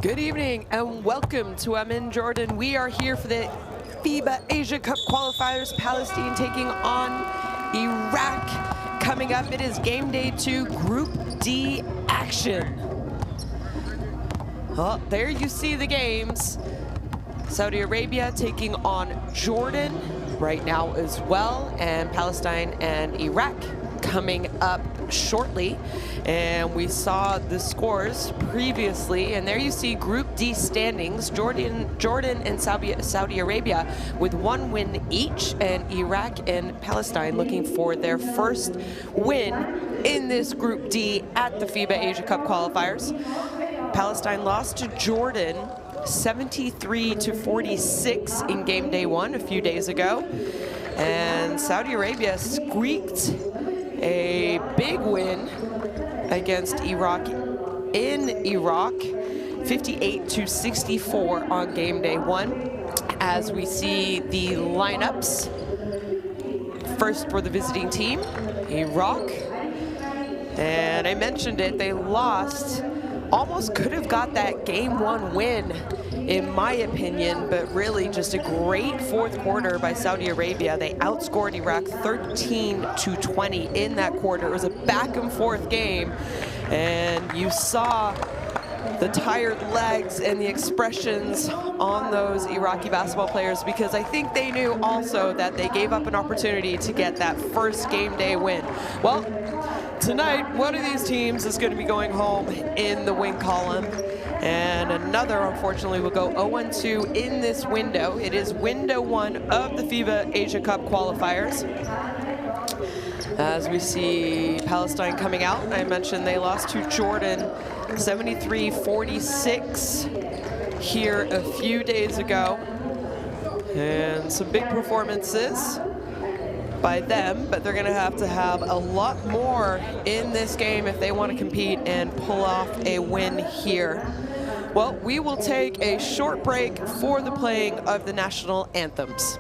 Good evening and welcome to I'm in Jordan. We are here for the FIBA Asia Cup qualifiers. Palestine taking on Iraq. Coming up, it is game day 2, Group D action. Well, there you see the games. Saudi Arabia taking on Jordan right now as well, and Palestine and Iraq coming up shortly. And we saw the scores previously, and there you see Group D standings. Jordan and Saudi Arabia with 1 win each, and Iraq and Palestine looking for their first win in this Group D at the FIBA Asia Cup qualifiers. Palestine lost to Jordan 73-46 in game day 1 a few days ago, and Saudi Arabia squeaked a big win against Iraq in Iraq, 58-64 on game day 1. As we see the lineups, first for the visiting team, Iraq, and I mentioned it, they lost. Almost could have got that game 1 win, in my opinion, but really just a great fourth quarter by Saudi Arabia. They outscored Iraq 13-20 in that quarter. It was a back and forth game, and you saw the tired legs and the expressions on those Iraqi basketball players, because I think they knew also that they gave up an opportunity to get that first game day win. Well, tonight, one of these teams is going to be going home in the win column, and another, unfortunately, will go 0-2 in this window. It is window 1 of the FIBA Asia Cup qualifiers. As we see Palestine coming out, I mentioned they lost to Jordan 73-46 here a few days ago, and some big performances by them, but they're going to have a lot more in this game if they want to compete and pull off a win here. Well, we will take a short break for the playing of the national anthems.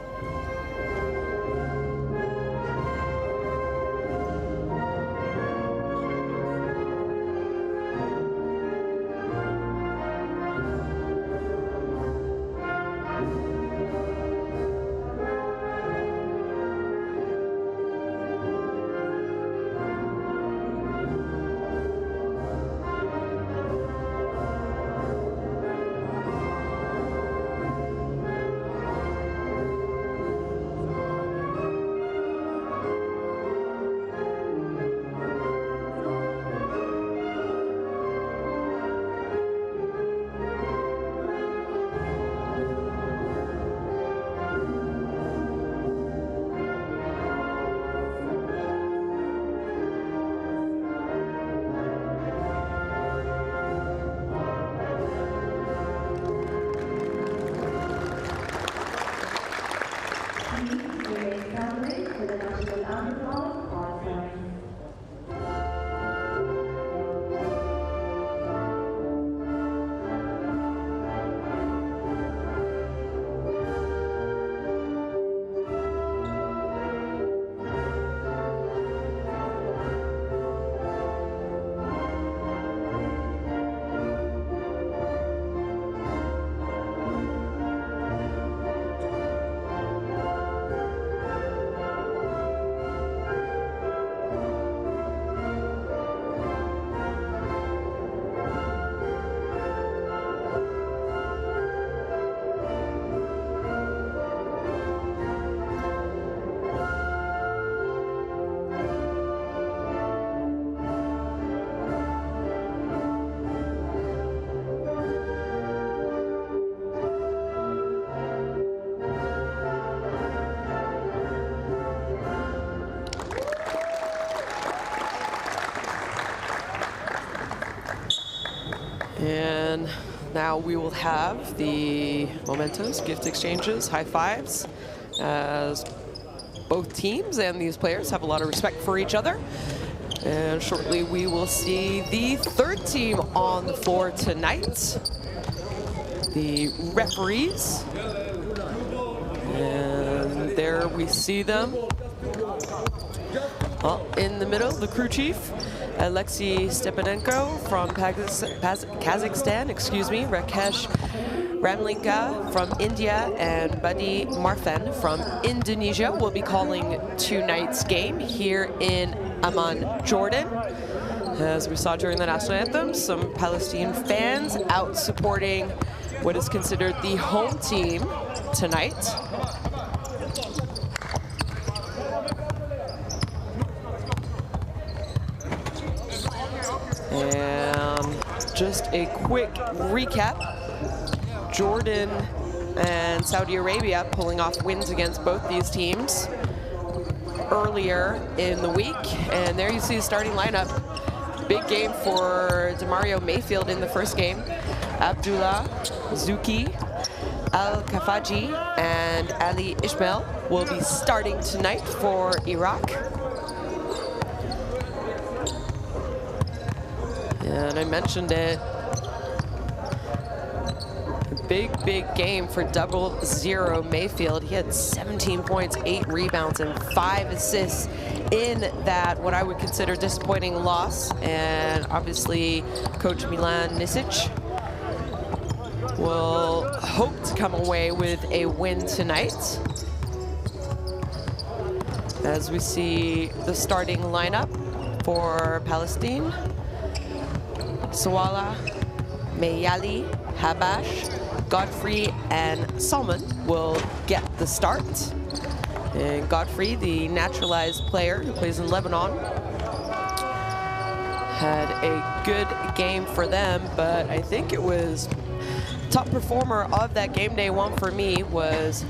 And now we will have the mementos, gift exchanges, high fives, as both teams and these players have a lot of respect for each other. And shortly we will see the third team on the floor tonight, the referees. And there we see them. Well, in the middle, the crew chief, Alexei Stepanenko from Kazakhstan, Rakesh Ramlinka from India, and Buddy Marthan from Indonesia will be calling tonight's game here in Amman, Jordan. As we saw during the national anthem, some Palestine fans out supporting what is considered the home team tonight. And just a quick recap. Jordan and Saudi Arabia pulling off wins against both these teams earlier in the week. And there you see the starting lineup. Big game for Demario Mayfield in the first game. Abdullah Zuki, Al-Kafaji, and Ali Ismail will be starting tonight for Iraq. And I mentioned it. Big game for 00 Mayfield. He had 17 points, 8 rebounds, and 5 assists in that what I would consider disappointing loss. And obviously, Coach Milan Nisic will hope to come away with a win tonight. As we see the starting lineup for Palestine. Sawala, Mayali, Habash, Godfrey, and Salman will get the start. And Godfrey, the naturalized player who plays in Lebanon, had a good game for them, but I think it was top performer of that game day one for me was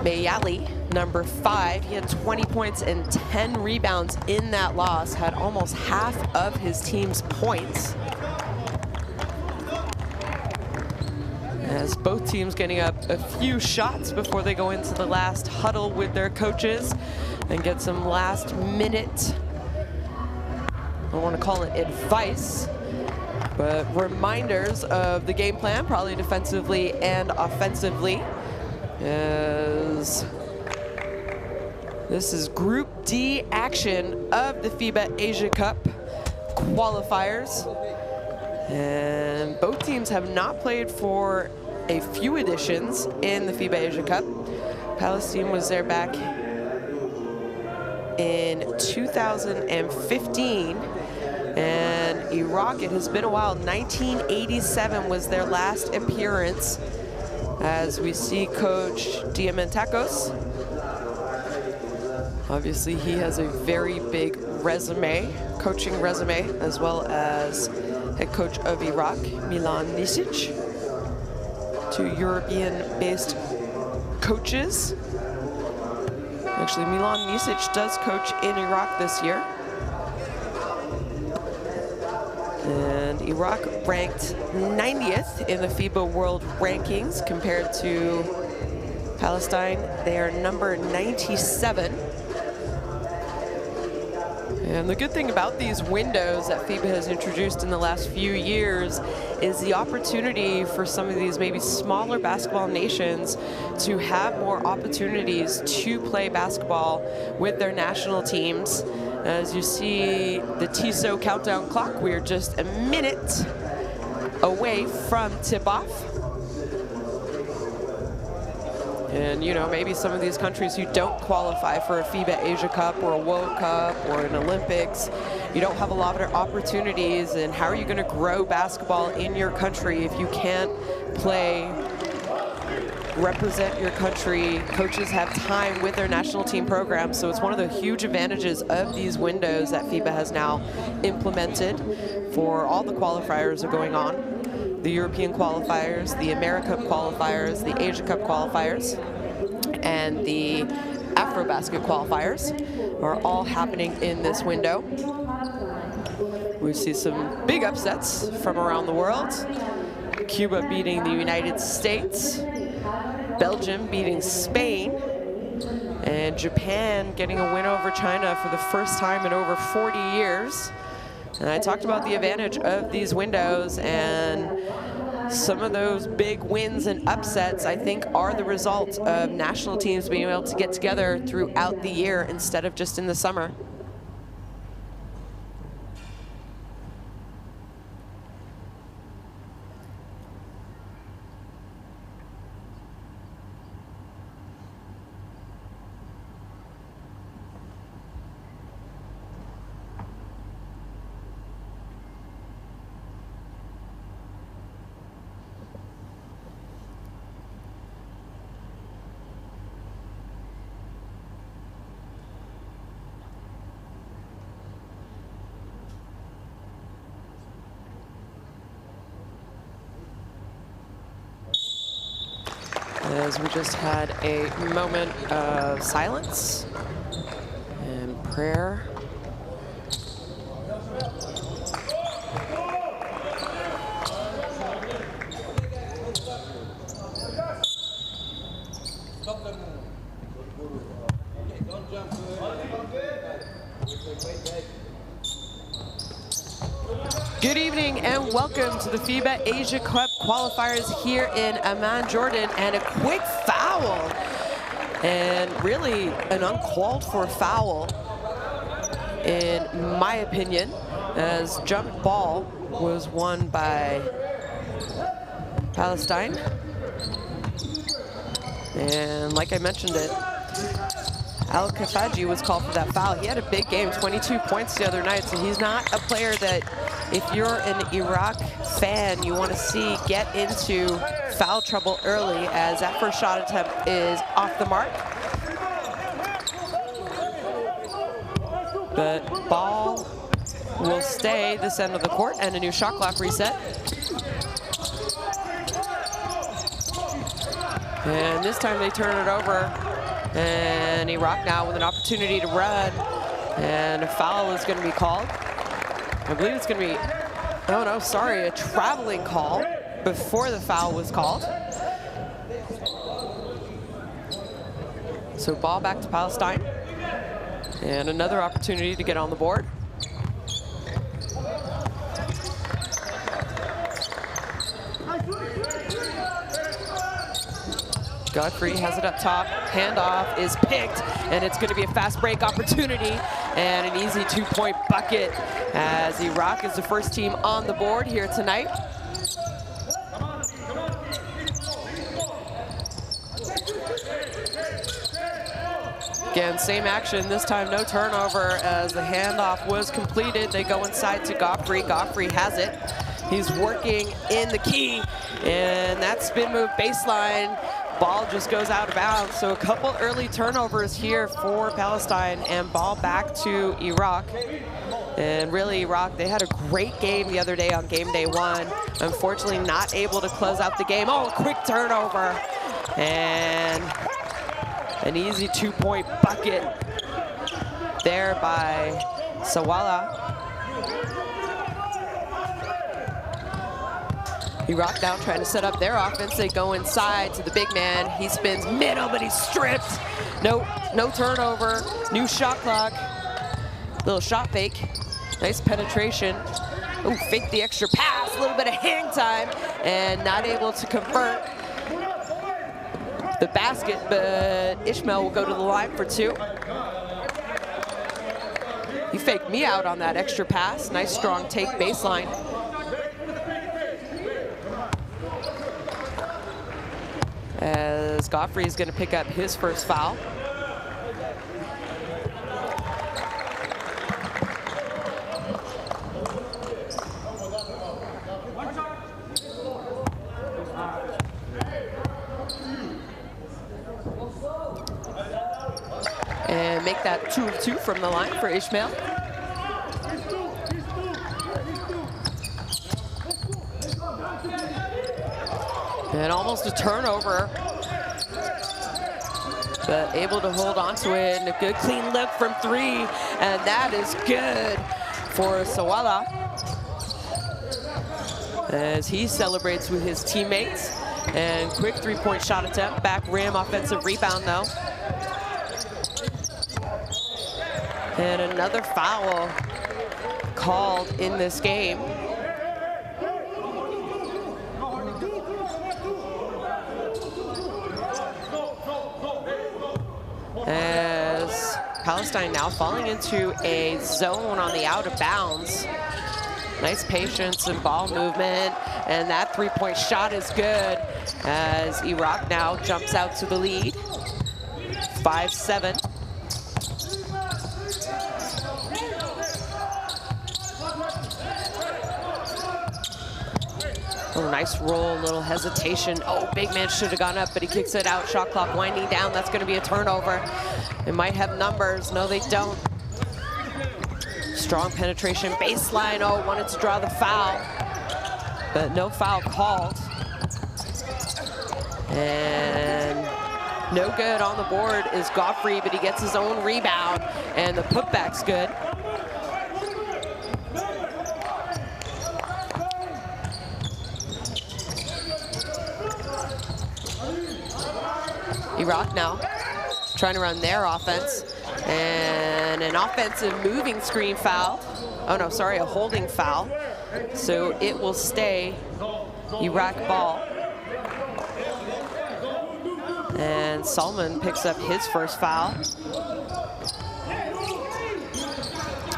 Mayali, number 5. He had 20 points and 10 rebounds in that loss, had almost half of his team's points. As both teams getting up a few shots before they go into the last huddle with their coaches and get some last minute, I don't want to call it advice, but reminders of the game plan, probably defensively and offensively. As this is Group D action of the FIBA Asia Cup qualifiers. And both teams have not played for a few editions in the FIBA Asia Cup. Palestine was there back in 2015. And Iraq, it has been a while. 1987 was their last appearance. As we see Coach Diamantakos. Obviously, he has a very big resume, coaching resume, as well as head coach of Iraq, Milan Nisic. 2 European-based coaches. Actually, Milan Nisic does coach in Iraq this year. And Iraq ranked 90th in the FIBA World Rankings compared to Palestine. They are number 97. And the good thing about these windows that FIBA has introduced in the last few years is the opportunity for some of these maybe smaller basketball nations to have more opportunities to play basketball with their national teams. As you see the TISO countdown clock, we are just a minute away from tip-off. And, you know, maybe some of these countries who don't qualify for a FIBA Asia Cup or a World Cup or an Olympics, you don't have a lot of opportunities. And how are you going to grow basketball in your country if you can't play, represent your country? Coaches have time with their national team programs. So it's one of the huge advantages of these windows that FIBA has now implemented for all the qualifiers that are going on. The European qualifiers, the America qualifiers, the Asia Cup qualifiers, and the AfroBasket qualifiers are all happening in this window. We see some big upsets from around the world. Cuba beating the United States, Belgium beating Spain, and Japan getting a win over China for the first time in over 40 years. And I talked about the advantage of these windows, and some of those big wins and upsets, I think, are the result of national teams being able to get together throughout the year instead of just in the summer. as we just had a moment of silence and prayer. Good evening and welcome to the FIBA Asia Cup qualifiers here in Amman, Jordan, and a quick foul, and really an uncalled for foul in my opinion, as jump ball was won by Palestine. And like I mentioned it, Al-Kafaji was called for that foul. He had a big game, 22 points the other night, so he's not a player that if you're an Iraq fan, you want to see get into foul trouble early, as that first shot attempt is off the mark. But ball will stay this end of the court, and a new shot clock reset. And this time they turn it over, and Iraq now with an opportunity to run, and a foul is going to be called. I believe it's going to be, oh no, sorry, a traveling call before the foul was called. So ball back to Palestine, and another opportunity to get on the board. Godfrey has it up top, handoff is picked, and it's going to be a fast break opportunity and an easy two-point bucket, as Iraq is the first team on the board here tonight. Again, same action, this time no turnover, as the handoff was completed. They go inside to Godfrey. Godfrey has it. He's working in the key, and that spin move baseline. Ball just goes out of bounds, so a couple early turnovers here for Palestine, and ball back to Iraq. And really, Iraq, they had a great game the other day on game day one. Unfortunately, not able to close out the game. Oh, quick turnover, and an easy two-point bucket there by Sawala. Iraq now trying to set up their offense. They go inside to the big man. He spins middle, but he's stripped. No turnover. New shot clock. Little shot fake. Nice penetration. Ooh, fake the extra pass. A little bit of hang time, and not able to convert the basket, but Ishmael will go to the line for two. He faked me out on that extra pass. Nice strong take baseline. As Godfrey is going to pick up his first foul. And make that 2 of 2 from the line for Ishmael. And almost a turnover, but able to hold on to it, and a good clean look from three, and that is good for Sawala as he celebrates with his teammates. And quick three-point shot attempt, back rim, offensive rebound though. And another foul called in this game. As Palestine now falling into a zone on the out of bounds. Nice patience and ball movement, and that three-point shot is good as Iraq now jumps out to the lead, 5-7. Oh, nice roll, little hesitation. Oh, big man should have gone up, but he kicks it out. Shot clock winding down. That's going to be a turnover. It might have numbers. No, they don't. Strong penetration, baseline. Oh, wanted to draw the foul, but no foul called. And no good on the board is Godfrey, but he gets his own rebound, and the putback's good. Iraq now trying to run their offense, and an offensive moving screen foul. Oh no, sorry, a holding foul. So it will stay Iraq ball. And Salman picks up his first foul.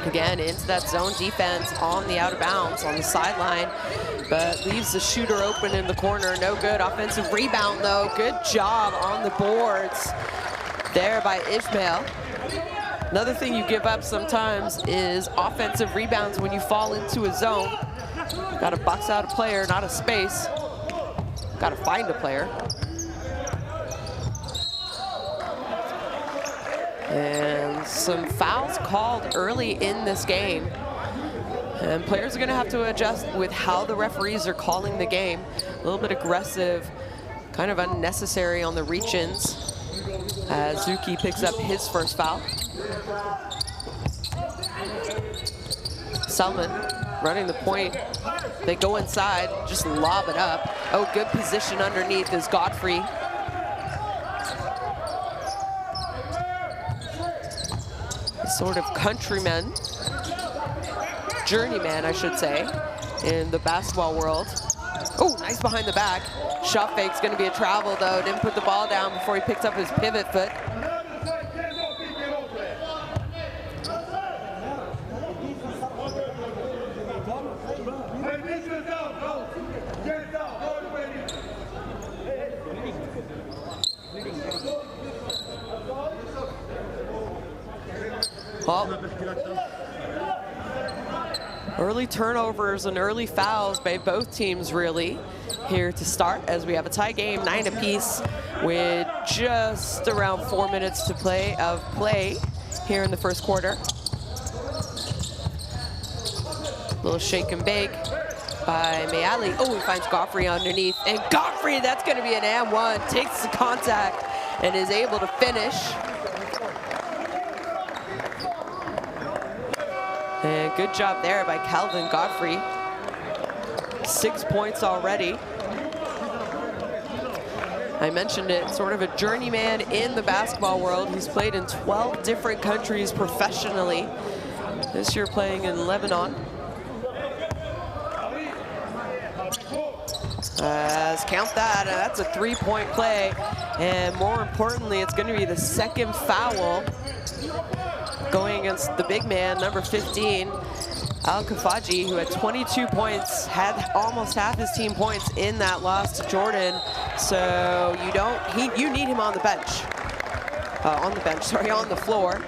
Again, into that zone defense on the out of bounds on the sideline, but leaves the shooter open in the corner. No good. Offensive rebound though. Good job on the boards there by Ishmael. Another thing you give up sometimes is offensive rebounds when you fall into a zone. Got to box out a player, not a space. Got to find a player. And some fouls called early in this game. And players are going to have to adjust with how the referees are calling the game. A little bit aggressive, kind of unnecessary on the reach-ins, as Zuki picks up his first foul. Salman running the point. They go inside, just lob it up. Oh, good position underneath is Godfrey. Sort of countryman, journeyman, I should say, in the basketball world. Oh, nice behind the back. Shot fake's gonna be a travel though. Didn't put the ball down before he picked up his pivot foot. Well, early turnovers and early fouls by both teams really here to start, as we have a tie game, 9 apiece, with just around 4 minutes to play here in the first quarter. Little shake and bake by Mayali. Oh, he finds Godfrey underneath, and Godfrey, that's going to be an and one, takes the contact and is able to finish. And good job there by Calvin Godfrey. 6 points already. I mentioned it, sort of a journeyman in the basketball world. He's played in 12 different countries professionally. This year playing in Lebanon. Count that, that's a 3-point play. And more importantly, it's going to be the second foul going against the big man, number 15, Al-Kafaji, who had 22 points, had almost half his team points in that loss to Jordan. So you need him on the bench, on the floor.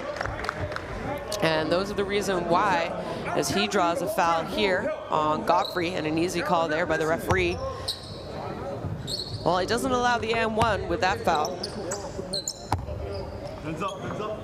And those are the reason why, as he draws a foul here on Godfrey, and an easy call there by the referee. Well, he doesn't allow the and one with that foul. Hands up, hands up.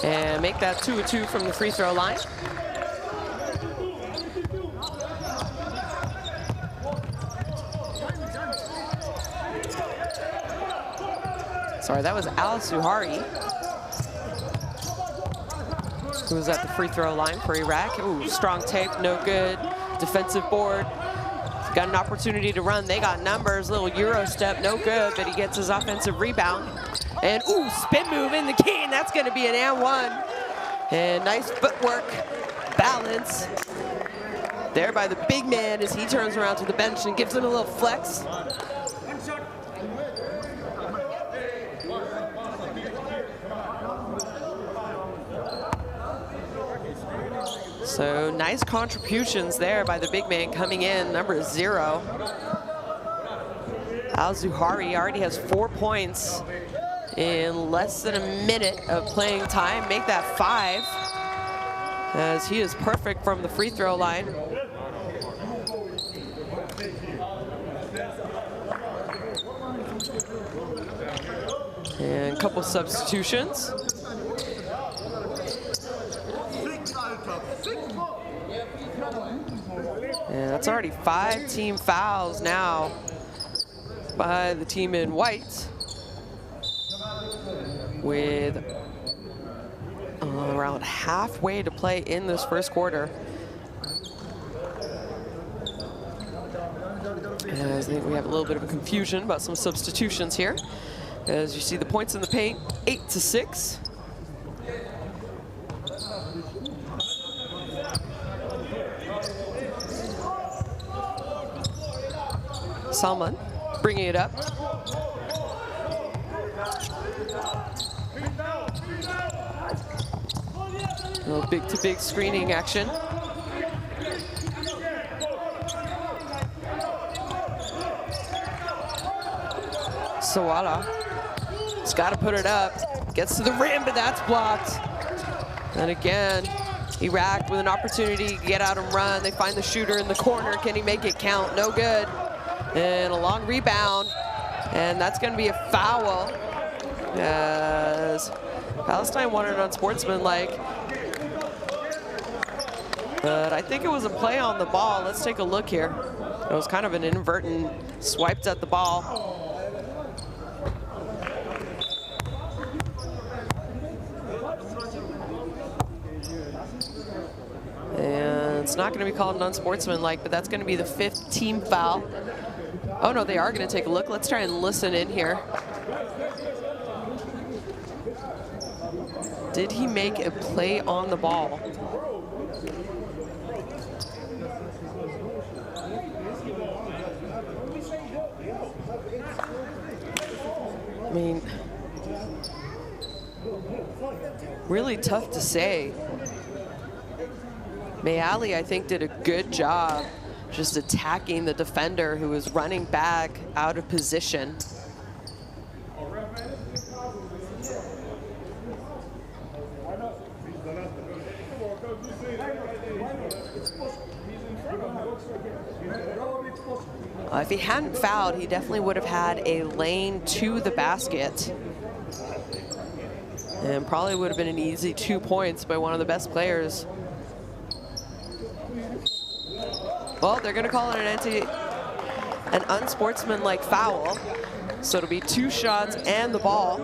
And make that 2-2 from the free throw line. Sorry, that was Al Zuhari, who was at the free throw line for Iraq. Ooh, strong take, no good. Defensive board. Got an opportunity to run. They got numbers. Little Euro step, no good, but he gets his offensive rebound. And ooh, spin move in the key, and that's going to be an and one. And nice footwork, balance there by the big man as he turns around to the bench and gives him a little flex. So nice contributions there by the big man coming in, number 0. Al Zuhari already has 4 points in less than a minute of playing time, make that 5, as he is perfect from the free throw line. And a couple substitutions. And that's already 5 team fouls now by the team in white, with around halfway to play in this first quarter. As I think we have a little bit of a confusion about some substitutions here. As you see the points in the paint, 8-6. Salman bringing it up. A little big-to-big screening action. Sawala has got to put it up. Gets to the rim, but that's blocked. And again, Iraq with an opportunity to get out and run. They find the shooter in the corner. Can he make it count? No good. And a long rebound. And that's going to be a foul, as Palestine wanted unsportsmanlike. But I think it was a play on the ball. Let's take a look here. It was kind of an inadvertent swiped at the ball. And it's not going to be called an unsportsmanlike, but that's going to be the 5th team foul. Oh no, they are going to take a look. Let's try and listen in here. Did he make a play on the ball? I mean, really tough to say. Mayali, I think, did a good job just attacking the defender who was running back out of position. If he hadn't fouled, he definitely would have had a lane to the basket. And probably would have been an easy 2 points by one of the best players. Well, they're going to call it an unsportsmanlike foul. So it'll be 2 shots and the ball.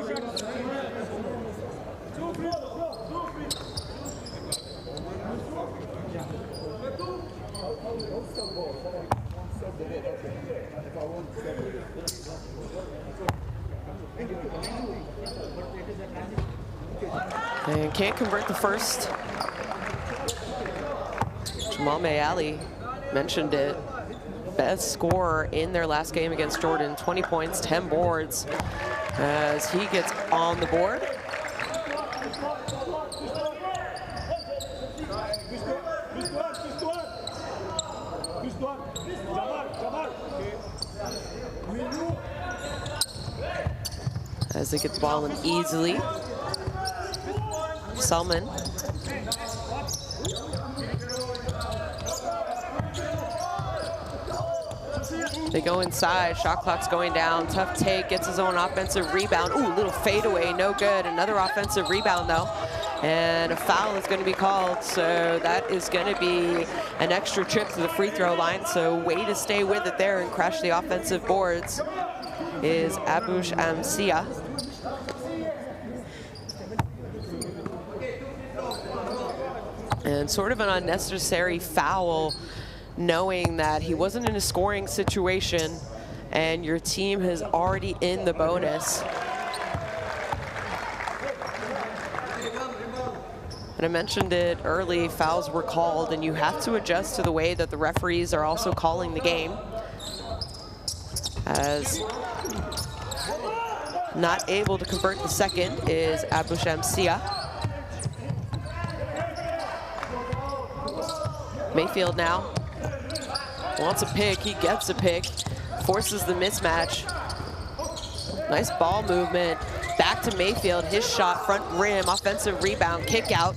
And can't convert the first. Jamal Mayali mentioned it. Best scorer in their last game against Jordan. 20 points, 10 boards, as he gets on the board. As they get the ball in easily. Salman. They go inside, shot clock's going down, tough take, gets his own offensive rebound. Ooh, little fadeaway, no good. Another offensive rebound though. And a foul is gonna be called, so that is gonna be an extra trip to the free throw line. So way to stay with it there and crash the offensive boards is Abush Amsia. And sort of an unnecessary foul, knowing that he wasn't in a scoring situation and your team is already in the bonus. And I mentioned it early, fouls were called, and you have to adjust to the way that the referees are also calling the game. As not able to convert the second is Abu Shamsia. Mayfield now wants a pick, he gets a pick, forces the mismatch. Nice ball movement, Back to Mayfield, his shot, front rim, offensive rebound, kick out.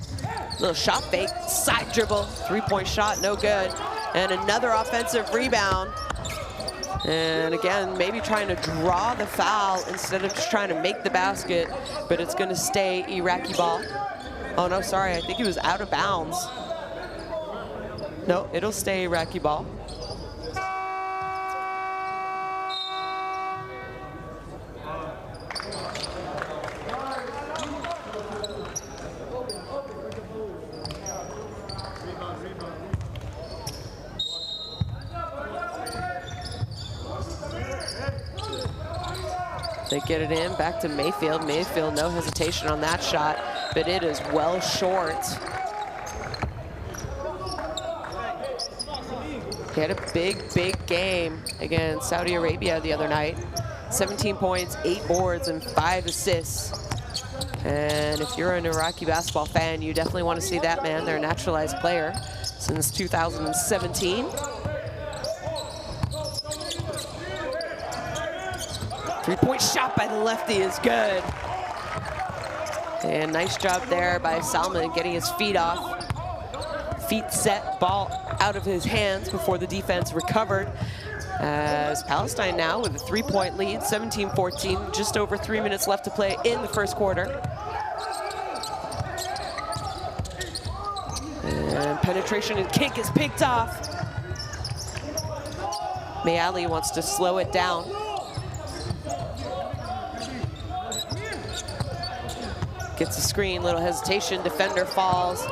Little shot fake, side dribble, three-point shot, no good. And another offensive rebound. And again, maybe trying to draw the foul instead of just trying to make the basket, but it's gonna stay Iraqi ball. Oh no, sorry, I think he was out of bounds. No, it'll stay Iraqi ball. They get it in, back to Mayfield. Mayfield, no hesitation on that shot, but it is well short. He had a big, big game against Saudi Arabia the other night. 17 points, 8 boards, and 5 assists. And if you're an Iraqi basketball fan, you definitely want to see that man. They're a naturalized player since 2017. Three-point shot by the lefty is good. And nice job there by Salman getting his feet off. Feet set, ball out of his hands before the defense recovered. As Palestine now with a 3-point lead, 17-14, just over 3 minutes left to play in the first quarter. And penetration and kick is picked off. Mayali wants to slow it down. Gets a screen, little hesitation, defender falls.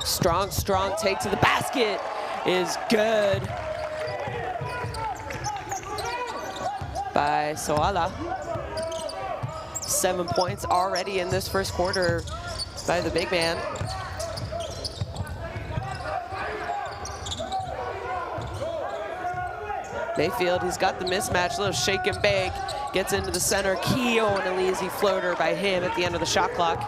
Strong, strong take to the basket is good by Soala. 7 points already in this first quarter by the big man. Mayfield, he's got the mismatch, little shake and bake. Gets into the center, Keo, and an easy floater by him at the end of the shot clock.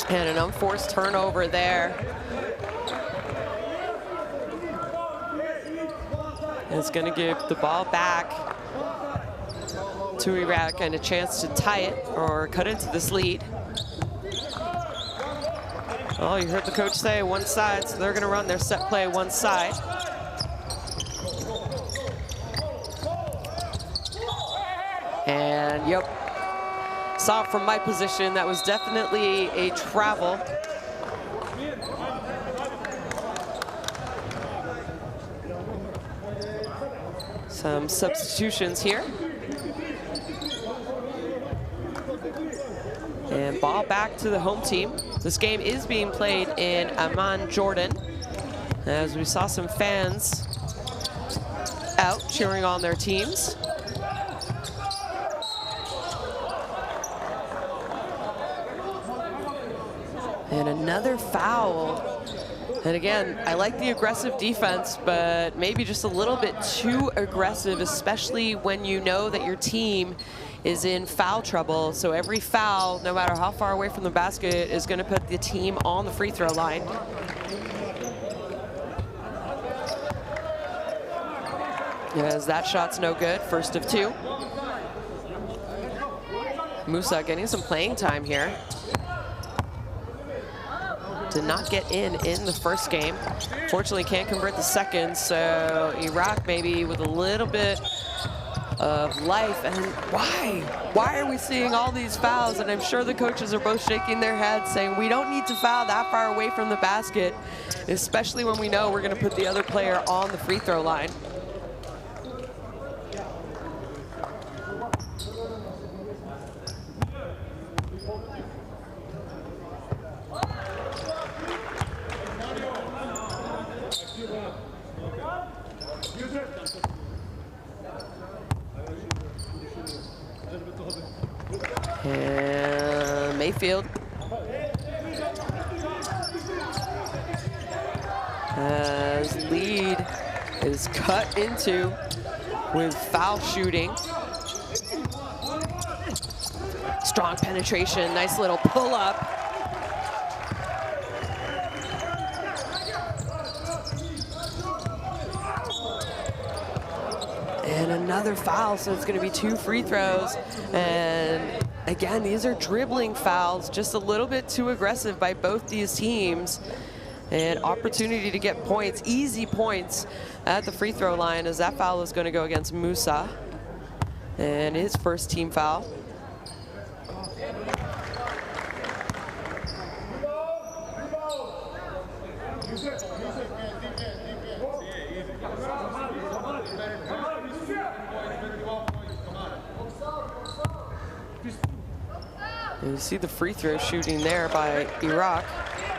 And an unforced turnover there. It's gonna give the ball back to Iraq and a chance to tie it or cut into this lead. Oh, you heard the coach say one side, so they're gonna run their set play one side. And yep, saw it from my position. That was definitely a travel. Some substitutions here. And ball back to the home team. This game is being played in Amman, Jordan. As we saw some fans out cheering on their teams. And another foul. And again, I like the aggressive defense, but maybe just a little bit too aggressive, especially when you know that your team is in foul trouble. So every foul, no matter how far away from the basket, is going to put the team on the free throw line. As that shot's no good, first of 2. Musa getting some playing time here. Did not get in the first game. Fortunately, can't convert the second, so Iraq maybe with a little bit of life. And why? Why are we seeing all these fouls? And I'm sure the coaches are both shaking their heads saying, we don't need to foul that far away from the basket, especially when we know we're gonna put the other player on the free throw line. And Mayfield. As lead is cut into with foul shooting. Strong penetration, nice little pull up. And another foul, so it's going to be 2 free throws. And again, these are dribbling fouls, just a little bit too aggressive by both these teams. And opportunity to get points, easy points at the free throw line, as that foul is going to go against Musa. And his first team foul. And you see the free throw shooting there by Iraq.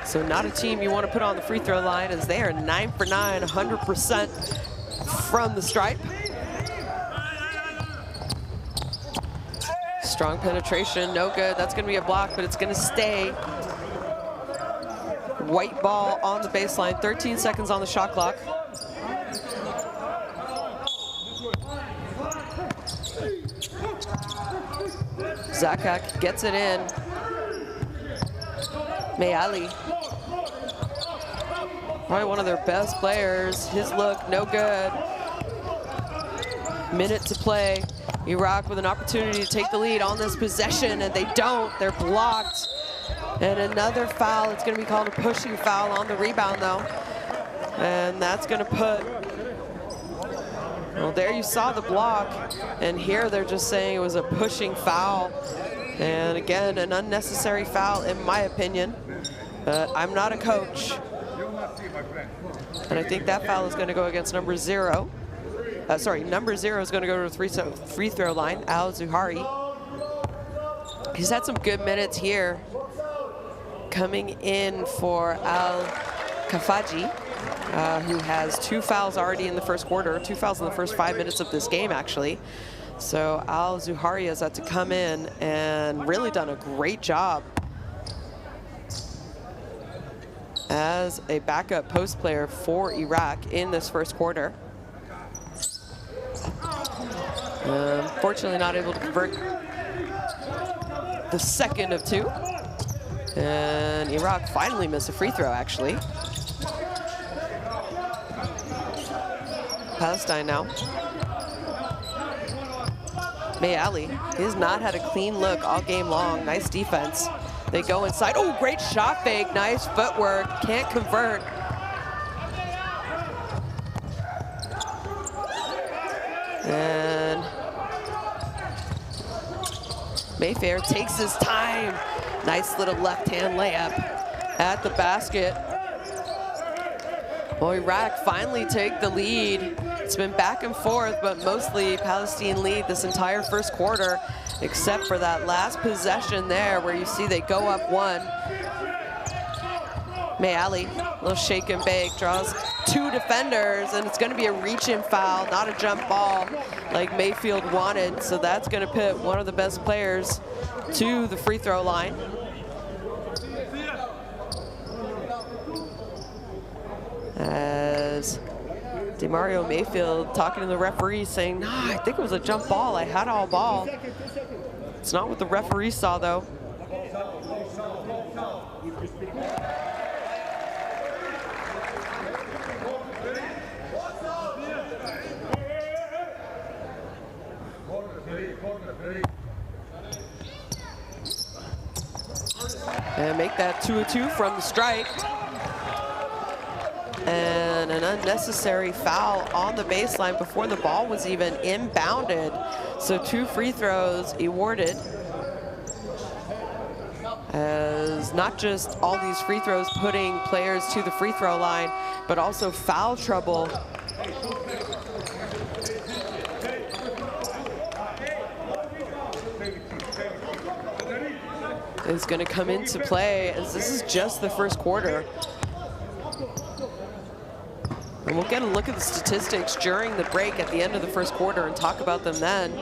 So not a team you want to put on the free throw line, as they are 9 for 9, 100% from the stripe. Strong penetration, no good. That's going to be a block, but it's going to stay. White ball on the baseline, 13 seconds on the shot clock. Zakak gets it in. Mayali, probably one of their best players. His look, no good. Minute to play. Iraq with an opportunity to take the lead on this possession, and they don't. They're blocked. And another foul. It's going to be called a pushing foul on the rebound, though. And that's going to put... Well, there you saw the block, and here they're just saying it was a pushing foul. And again, an unnecessary foul in my opinion, but I'm not a coach. And I think that foul is going to go against number 0. Number 0 is going to go to the free throw line, Al Zuhari. He's had some good minutes here. Coming in for Al Kafaji, who has 2 fouls already in the first quarter, 2 fouls in the first 5 minutes of this game, actually. So Al Zuhari has had to come in and really done a great job as a backup post player for Iraq in this first quarter. Unfortunately not able to convert the second of 2. And Iraq finally missed a free throw, actually. Palestine now. Mayali, he has not had a clean look all game long. Nice defense. They go inside. Oh, great shot fake. Nice footwork. Can't convert. And Mayfair takes his time. Nice little left-hand layup at the basket. Well, Iraq finally take the lead. It's been back and forth, but mostly Palestine lead this entire first quarter, except for that last possession there where you see they go up 1. Mayali, a little shake and bake, draws 2 defenders, and it's going to be a reach-in foul, not a jump ball like Mayfield wanted. So that's going to put one of the best players to the free throw line. As DeMario Mayfield talking to the referee saying, "No, I think it was a jump ball. I had all ball." It's not what the referee saw, though. And make that 2-2 from the stripe. And an unnecessary foul on the baseline before the ball was even inbounded. So 2 free throws awarded. As not just all these free throws putting players to the free throw line, but also foul trouble. Is going to come into play, as this is just the first quarter. And we'll get a look at the statistics during the break at the end of the first quarter and talk about them then.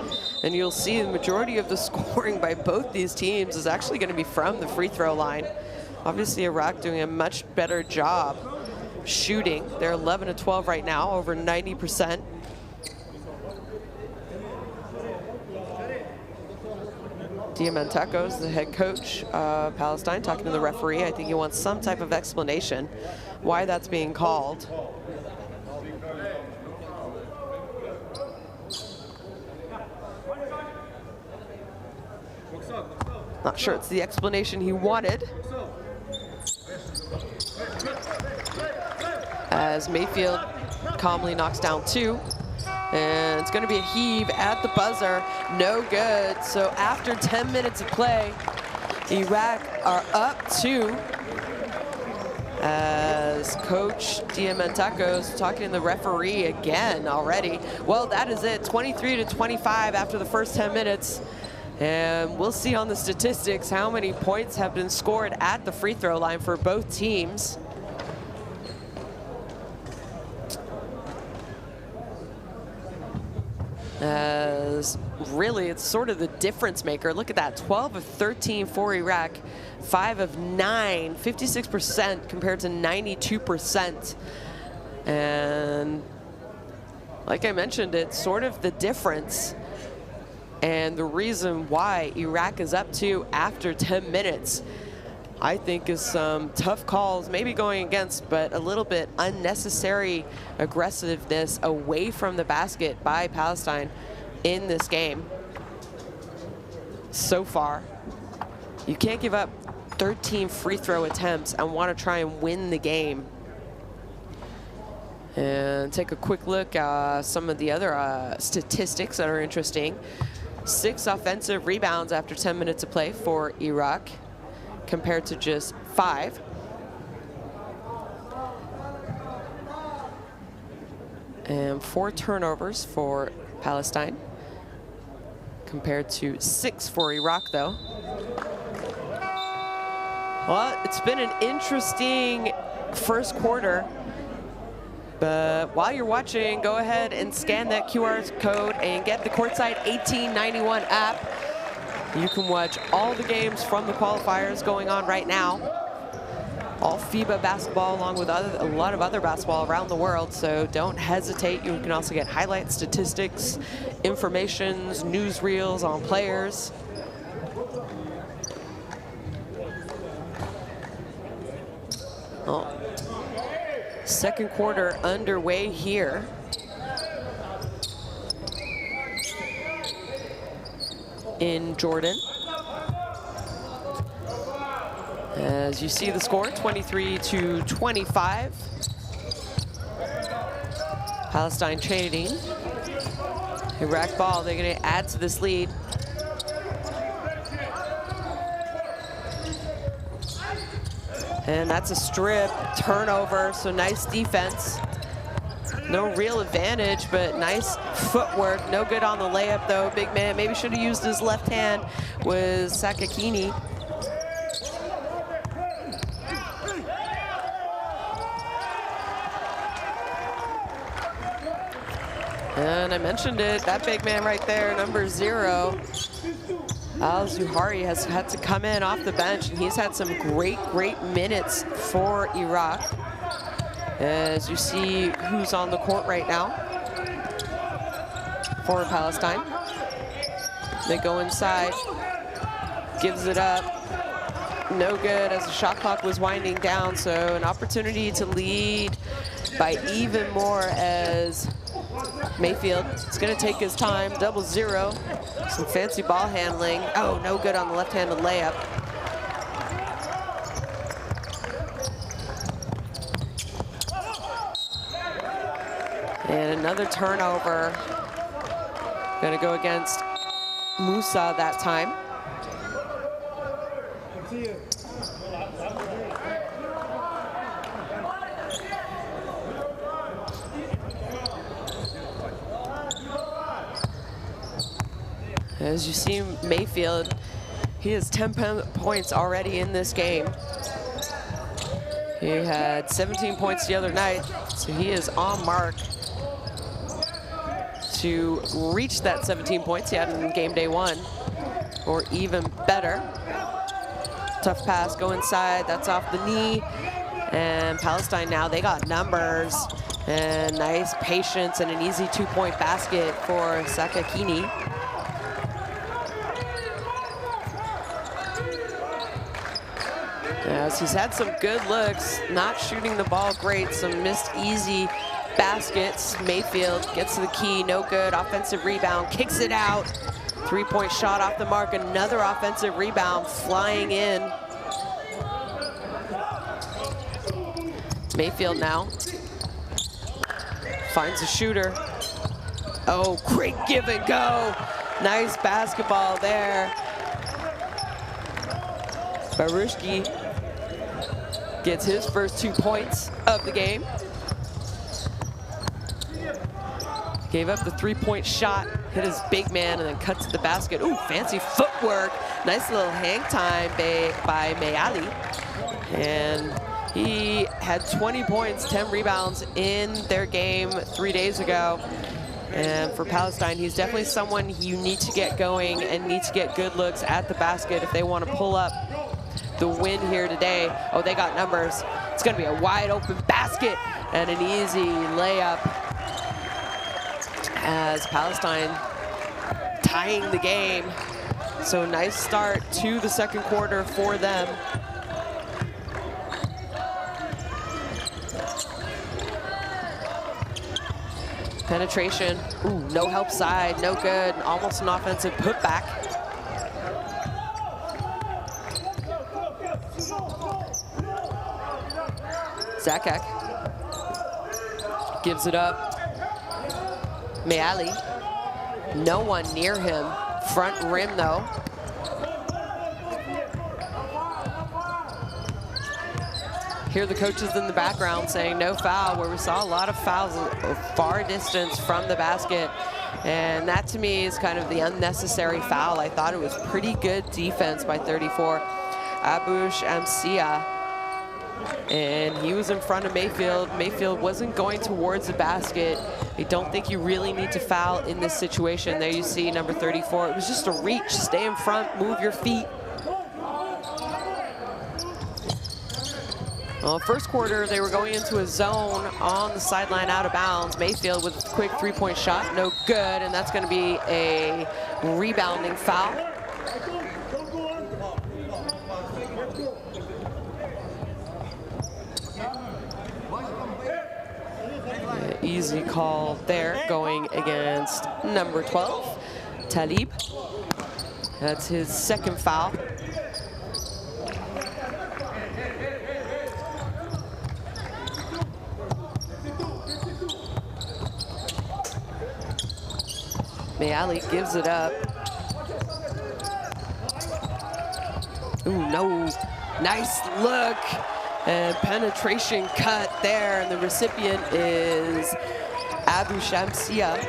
And you'll see the majority of the scoring by both these teams is actually going to be from the free throw line. Obviously, Iraq doing a much better job shooting. They're 11-12 right now, over 90%. Diamantacos, the head coach of Palestine, talking to the referee. I think he wants some type of explanation why that's being called. Not sure it's the explanation he wanted. As Mayfield calmly knocks down 2. And it's going to be a heave at the buzzer. No good. So after 10 minutes of play, Iraq are up 2. As Coach Diamantaco's talking to the referee again already. Well, that is it. 23-25 after the first 10 minutes. And we'll see on the statistics how many points have been scored at the free throw line for both teams. As really, it's sort of the difference maker. Look at that, 12 of 13 for Iraq, 5 of 9, 56% compared to 92%. And like I mentioned, it's sort of the difference. And the reason why Iraq is up 2 after 10 minutes, I think, is some tough calls, maybe going against, but a little bit unnecessary aggressiveness away from the basket by Palestine in this game so far. You can't give up 13 free throw attempts and want to try and win the game. And take a quick look at some of the other statistics that are interesting. 6 offensive rebounds after 10 minutes of play for Iraq, compared to just 5. And 4 turnovers for Palestine, compared to 6 for Iraq, though. Well, it's been an interesting first quarter. But while you're watching, go ahead and scan that QR code and get the Courtside 1891 app. You can watch all the games from the qualifiers going on right now. All FIBA basketball, along with a lot of other basketball around the world, so don't hesitate. You can also get highlights, statistics, informations, newsreels on players. Oh. Second quarter underway here. In Jordan. As you see the score, 23-25. Palestine trading. Iraq ball, they're gonna add to this lead. And that's a strip, turnover, so nice defense. No real advantage, but nice footwork. No good on the layup, though. Big man maybe should have used his left hand with Sakakini. And I mentioned it, that big man right there, number 0. Al-Zuhari has had to come in off the bench, and he's had some great minutes for Iraq. As you see who's on the court right now for Palestine. They go inside, gives it up. No good as the shot clock was winding down, so an opportunity to lead by even more as Mayfield is going to take his time, 0-0. Some fancy ball handling. Oh, no good on the left-handed layup. And another turnover. Going to go against Musa that time. As you see Mayfield, he has 10 points already in this game. He had 17 points the other night, so he is on mark to reach that 17 points he had in game day 1, or even better. Tough pass, go inside, that's off the knee. And Palestine now, they got numbers. And nice patience and an easy 2-point basket for Sakakini. As he's had some good looks, not shooting the ball great, some missed easy baskets. Mayfield gets to the key, no good, offensive rebound, kicks it out. Three-point shot off the mark, another offensive rebound flying in. Mayfield now finds a shooter. Oh, great give and go. Nice basketball there. Barushki gets his first 2 points of the game. Gave up the three-point shot, hit his big man, and then cut to the basket. Ooh, fancy footwork. Nice little hang time by Mayali. And he had 20 points, 10 rebounds in their game 3 days ago. And for Palestine, he's definitely someone you need to get going and need to get good looks at the basket if they want to pull up the win here today. Oh, they got numbers. It's going to be a wide open basket and an easy layup as Palestine tying the game. So nice start to the second quarter for them. Penetration, ooh, no help side, no good, almost an offensive putback. Zakek gives it up. Mayali, no one near him. Front rim though. Hear the coaches in the background saying no foul, where we saw a lot of fouls far distance from the basket. And that to me is kind of the unnecessary foul. I thought it was pretty good defense by 34. Abush Amsia. And he was in front of Mayfield. Mayfield wasn't going towards the basket. I don't think you really need to foul in this situation. There you see number 34. It was just a reach. Stay in front, move your feet. Well, first quarter, they were going into a zone on the sideline out of bounds. Mayfield with a quick three-point shot, no good, and that's going to be a rebounding foul. Easy call there, going against number 12, Talib. That's his second foul. Mayali gives it up. Ooh, no, nice look. And penetration cut there, and the recipient is Abu Shamsia.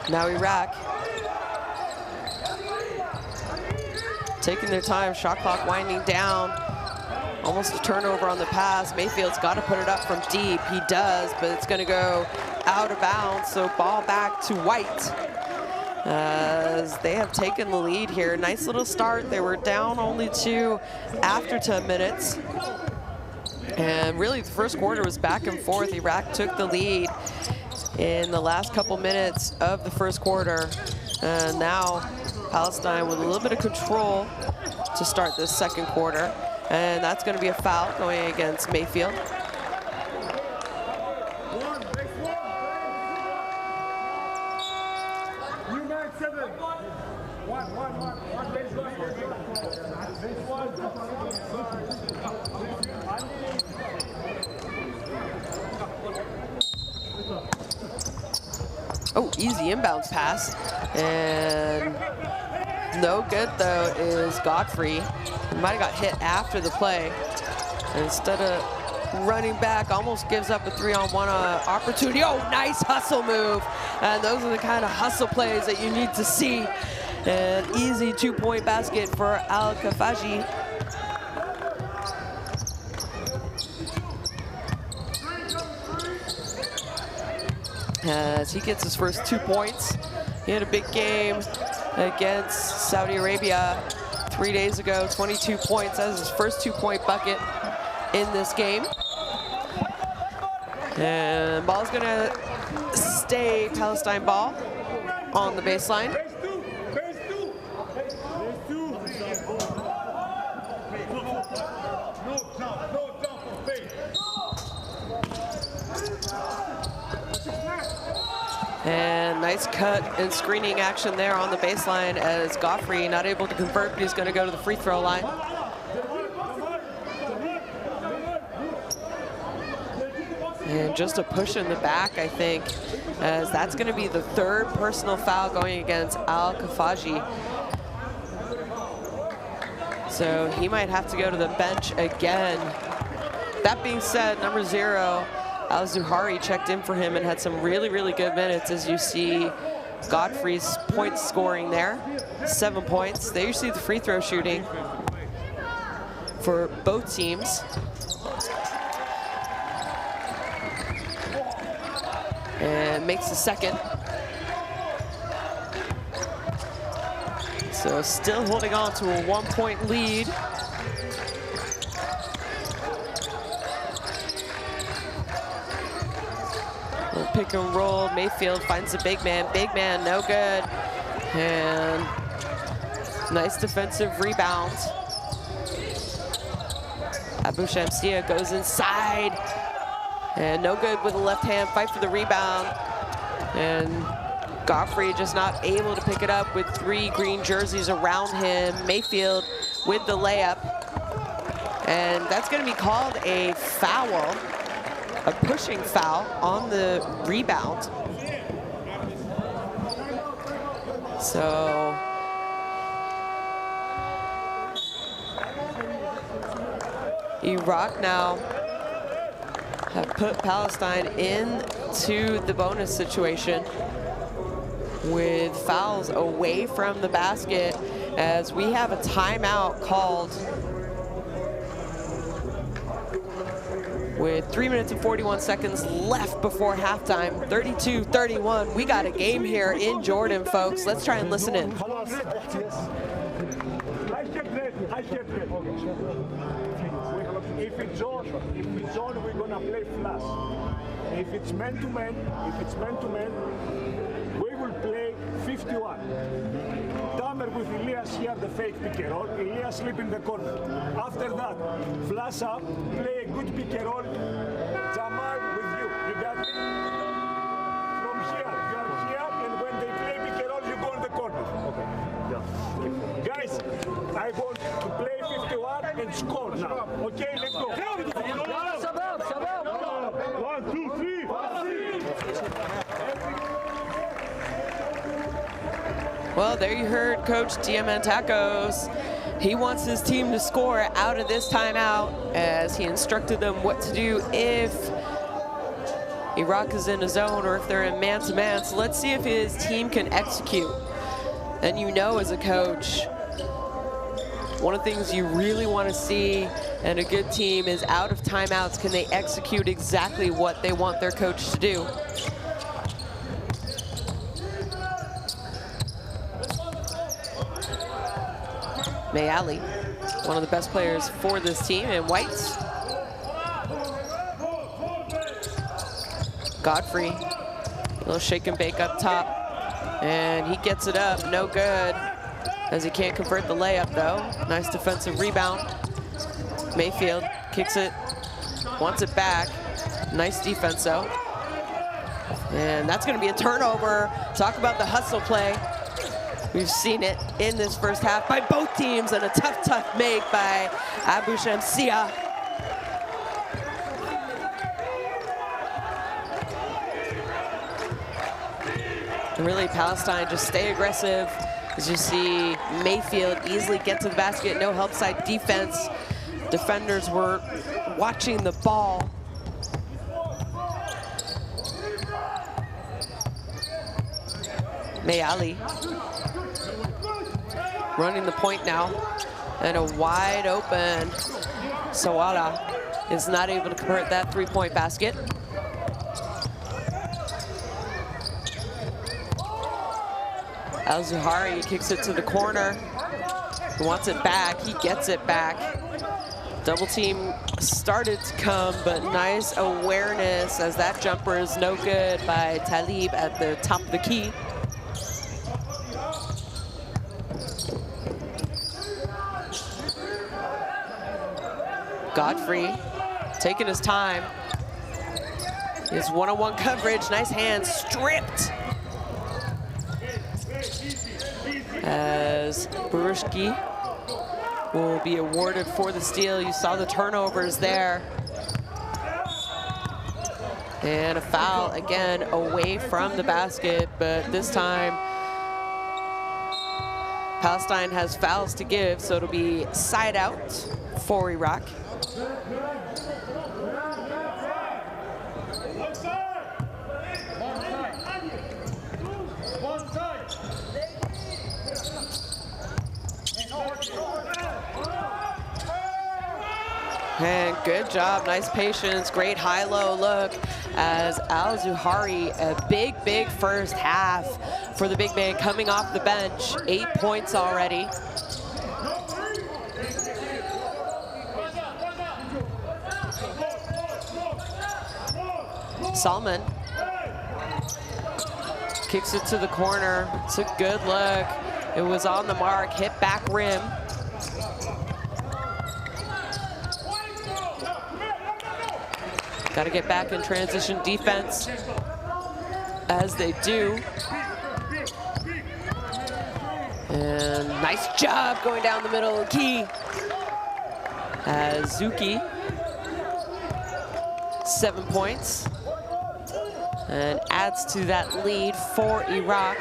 Now Iraq taking their time, shot clock winding down. Almost a turnover on the pass. Mayfield's got to put it up from deep. He does, but it's going to go out of bounds, so ball back to White as they have taken the lead here. Nice little start. They were down only 2 after 10 minutes. And really, the first quarter was back and forth. Iraq took the lead in the last couple minutes of the first quarter. And now Palestine with a little bit of control to start this second quarter. And that's going to be a foul going against Mayfield. Oh, easy inbounds pass. And no good, though, is Godfrey. He might have got hit after the play. And instead of running back, almost gives up a 3-on-1 opportunity. Oh, nice hustle move. And those are the kind of hustle plays that you need to see. An easy 2-point basket for Al-Kafaji. As he gets his first 2 points. He had a big game against Saudi Arabia 3 days ago, 22 points. That was his first 2-point bucket in this game. And ball's gonna stay Palestine ball on the baseline. And nice cut and screening action there on the baseline as Godfrey not able to convert, but he's going to go to the free throw line. And just a push in the back, I think, as that's going to be the third personal foul going against Al-Kafaji. So he might have to go to the bench again. That being said, number 0, Al-Zuhari checked in for him and had some really, really good minutes, as you see Godfrey's point scoring there. 7 points. There you see the free throw shooting for both teams. And makes the second. So still holding on to a 1-point lead. Little pick and roll. Mayfield finds the big man. Big man, no good. And nice defensive rebound. Abu Shamsia goes inside. And no good with the left hand, fight for the rebound. And Godfrey just not able to pick it up with 3 green jerseys around him. Mayfield with the layup. And that's gonna be called a foul, a pushing foul on the rebound. So Iraq now have put Palestine into the bonus situation with fouls away from the basket, as we have a timeout called with 3 minutes and 41 seconds left before halftime. 32-31. We got a game here in Jordan, folks. Let's try and listen in. If it's on, we're gonna play flash. If it's man to man, we will play 51. Tamer with Elias here, the fake pick and roll. Elias slip in the corner. After that, flash up, play a good pick and roll. Jamal with you. You got me? From here, you are here, and when they play pick and roll, you go in the corner. Okay. Yeah. Guys, I want to play 51 and score now. Okay, let's go. 1, 2, 3. Well, there you heard Coach Diamantakos. He wants his team to score out of this timeout, as he instructed them what to do if Iraq is in a zone or if they're in man-to-man. So let's see if his team can execute. And you know, as a coach, one of the things you really want to see in a good team is out of timeouts, can they execute exactly what they want their coach to do? Mayali, one of the best players for this team in whites. Godfrey, a little shake and bake up top. And he gets it up, no good, as he can't convert the layup though. Nice defensive rebound. Mayfield kicks it, wants it back. Nice defense though. And that's gonna be a turnover. Talk about the hustle play. We've seen it in this first half by both teams, and a tough make by Abu Shamsia. And really, Palestine just stay aggressive. As you see, Mayfield easily get to the basket, no help side defense. Defenders were watching the ball. Mayali running the point now, and a wide open Sawala is not able to convert that 3-point basket. Al-Zuhari kicks it to the corner. He wants it back, he gets it back. Double team started to come, but nice awareness as that jumper is no good by Talib at the top of the key. Godfrey taking his time. His one-on-one coverage, nice hand, stripped as Barushki will be awarded for the steal. You saw the turnovers there. And a foul again away from the basket, but this time Palestine has fouls to give, so it'll be side out for Iraq. And good job, nice patience, great high-low look as Al-Zuhari, a big first half for the big man coming off the bench, 8 points already. Salman kicks it to the corner. It's a good look. It was on the mark, hit back rim. Got to get back in transition defense, as they do. And nice job going down the middle of the key. As Zuki, 7 points. And adds to that lead for Iraq.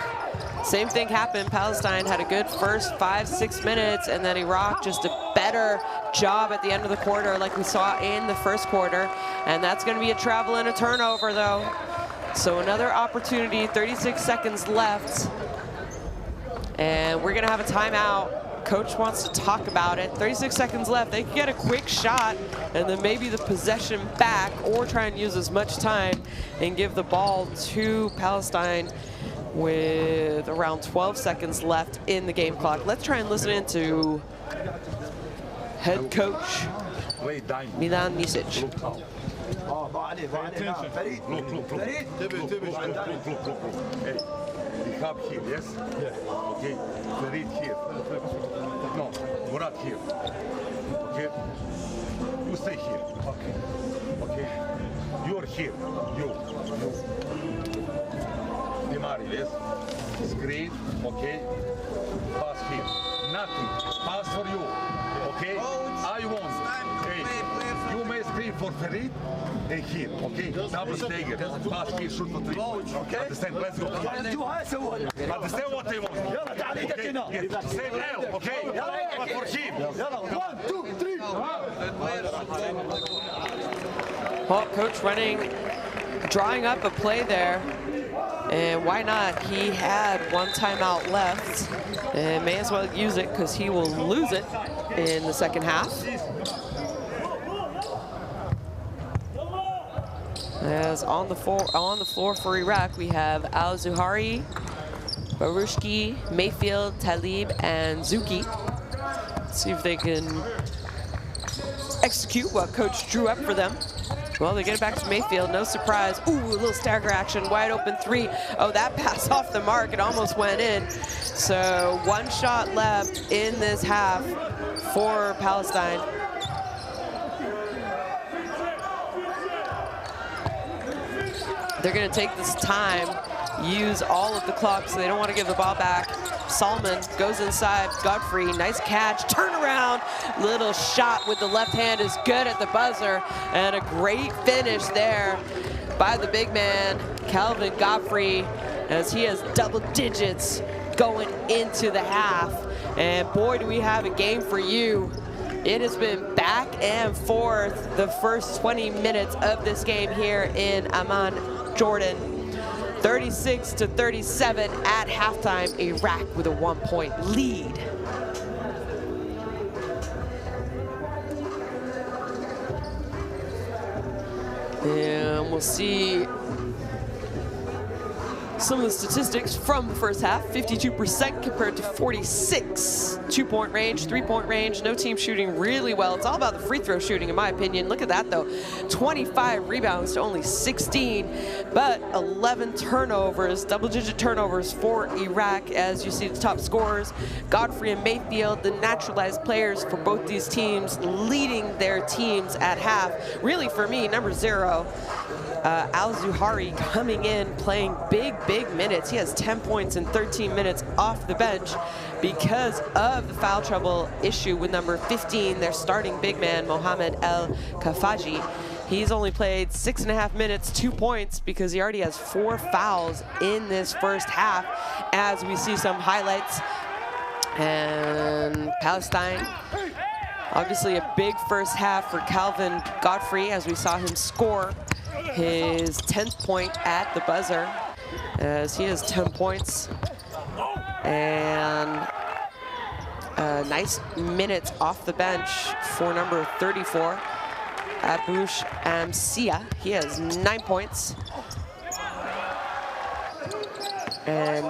Same thing happened. Palestine had a good first 5-6 minutes, and then Iraq just a better job at the end of the quarter like we saw in the first quarter. And that's going to be a travel and a turnover, though. So another opportunity, 36 seconds left. And we're going to have a timeout. Coach wants to talk about it. 36 seconds left. They can get a quick shot and then maybe the possession back, or try and use as much time and give the ball to Palestine with around 12 seconds left in the game clock. Let's try and listen into head coach Milan Misic. Hub here, yes? Yeah. Okay. Farid here. No, Murad here. Okay. You stay here. Okay. Okay. You're here. You. Dimari, yes? Screen. Okay. Pass here. Nothing. Pass for you. Okay. I want. Hey. You may screen for Farid. Hey, here, okay? Double stagger. Pass here, shoot for three. Okay? Understand? Let's go. Understand what they want. Okay? Yes. Same L, okay? But for him. 1, 2, 3. Well, coach drawing up a play there. And why not? He had one timeout left and may as well use it because he will lose it in the second half. As on the floor for Iraq, we have Al-Zuhari, Barushki, Mayfield, Talib, and Zuki. Let's see if they can execute what coach drew up for them. Well, they get it back to Mayfield, no surprise. Ooh, a little stagger action, wide open three. Oh, that pass off the mark, it almost went in. So 1 shot left in this half for Palestine. They're going to take this time, use all of the clock, so they don't want to give the ball back. Salman goes inside, Godfrey, nice catch, turn around, little shot with the left hand is good at the buzzer, and a great finish there by the big man, Calvin Godfrey, as he has double digits going into the half. And boy, do we have a game for you. It has been back and forth the first 20 minutes of this game here in Amman, Jordan. 36-37 at halftime, Iraq with a 1-point lead. And we'll see some of the statistics from the first half. 52% compared to 46. 2-point range, 3-point range. No team shooting really well. It's all about the free throw shooting, in my opinion. Look at that, though. 25 rebounds to only 16, but 11 turnovers, double-digit turnovers for Iraq. As you see the top scorers, Godfrey and Mayfield, the naturalized players for both these teams, leading their teams at half. Really, for me, number 0, Al-Zuhari coming in, playing big minutes. He has 10 points in 13 minutes off the bench because of the foul trouble issue with number 15, their starting big man, Mohamed El Kafaji. He's only played 6.5 minutes, 2 points, because he already has 4 fouls in this first half, as we see some highlights. And Palestine, obviously a big first half for Calvin Godfrey, as we saw him score his 10th point at the buzzer, as he has 10 points. And nice minutes off the bench for number 34, Abush Amsia. He has 9 points. And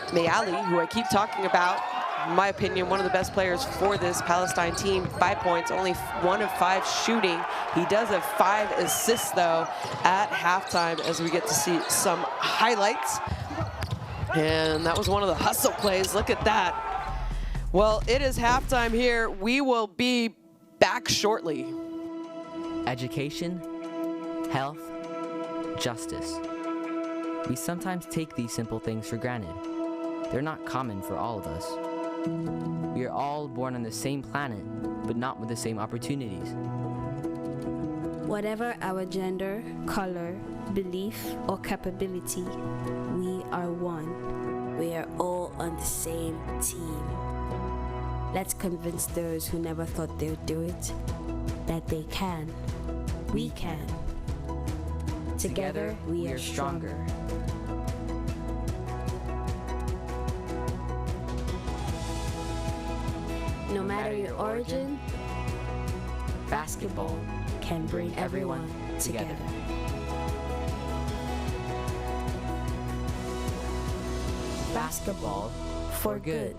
Mayali, who I keep talking about, in my opinion, one of the best players for this Palestine team, 5 points, only 1 of 5 shooting. He does have 5 assists, though, at halftime, as we get to see some highlights. And that was one of the hustle plays. Look at that. Well, it is halftime here. We will be back shortly. Education, health, justice. We sometimes take these simple things for granted. They're not common for all of us. We are all born on the same planet, but not with the same opportunities. Whatever our gender, color, belief, or capability, we are one. We are all on the same team. Let's convince those who never thought they would do it that they can. We can. Together, we are stronger. No matter your origin, basketball can bring everyone together. Basketball for good.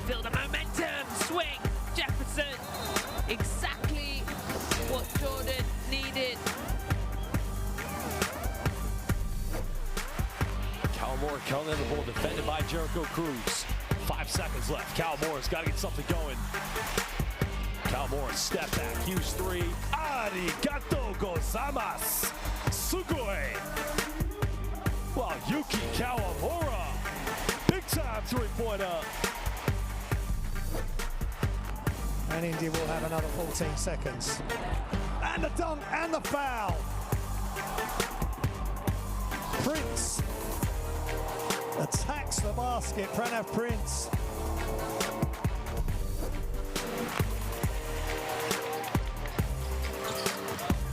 Feel the momentum, swing, Jefferson. Exactly what Jordan needed. Cal Moore coming in the ball, defended by Jericho Cruz. 5 seconds left. Cal Moore's got to get something going. Cal Moore, step back, Hughes 3. Arigato gozaimasu. Sugoi. Wow, Yuki Kawamura. Big time three-pointer. And India will have another 14 seconds. And the dunk and the foul. Prince attacks the basket. Pranav Prince.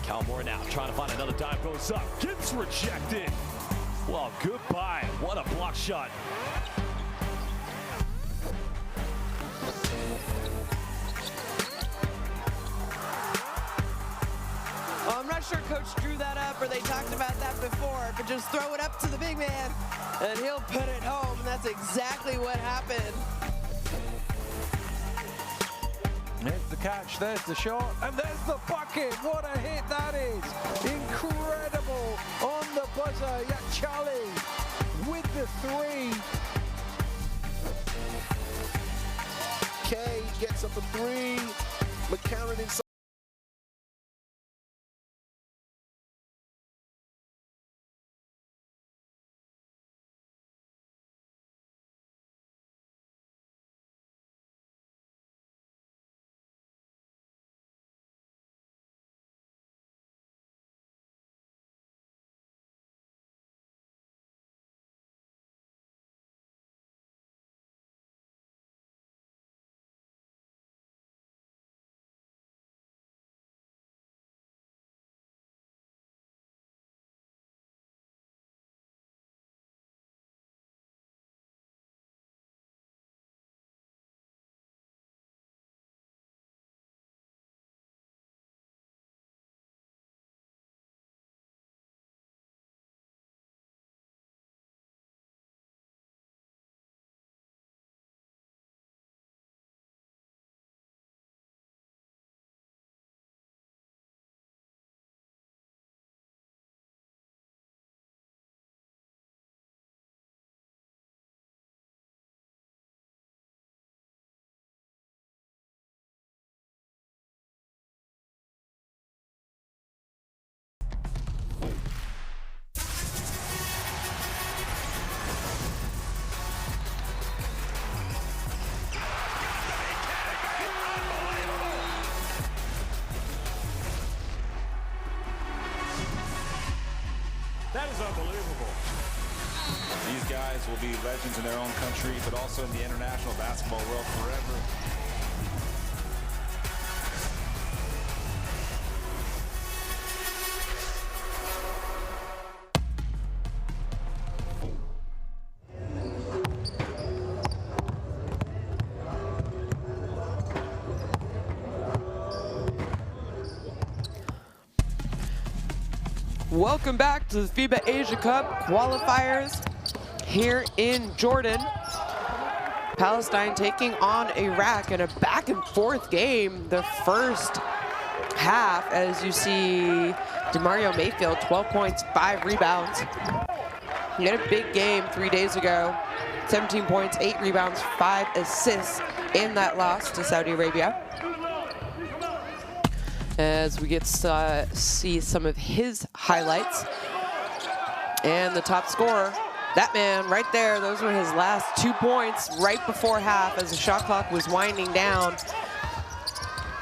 Cal Moore now trying to find another dime, goes up. Gets rejected. Well, goodbye. What a block shot. Well, I'm not sure Coach drew that up or they talked about that before, but just throw it up to the big man and he'll put it home, and that's exactly what happened. There's the catch, there's the shot, and there's the bucket. What a hit that is. Incredible on the buzzer. Yachali with the 3. Kay gets up a 3. McCarron inside. That is unbelievable. These guys will be legends in their own country, but also in the international basketball world forever. Welcome back to the FIBA Asia Cup qualifiers here in Jordan. Palestine taking on Iraq in a back and forth game. The first half, as you see, DeMario Mayfield, 12 points, 5 rebounds. He had a big game 3 days ago, 17 points, 8 rebounds, 5 assists in that loss to Saudi Arabia. As we get to see some of his highlights. And the top scorer, that man right there, those were his last 2 points right before half as the shot clock was winding down.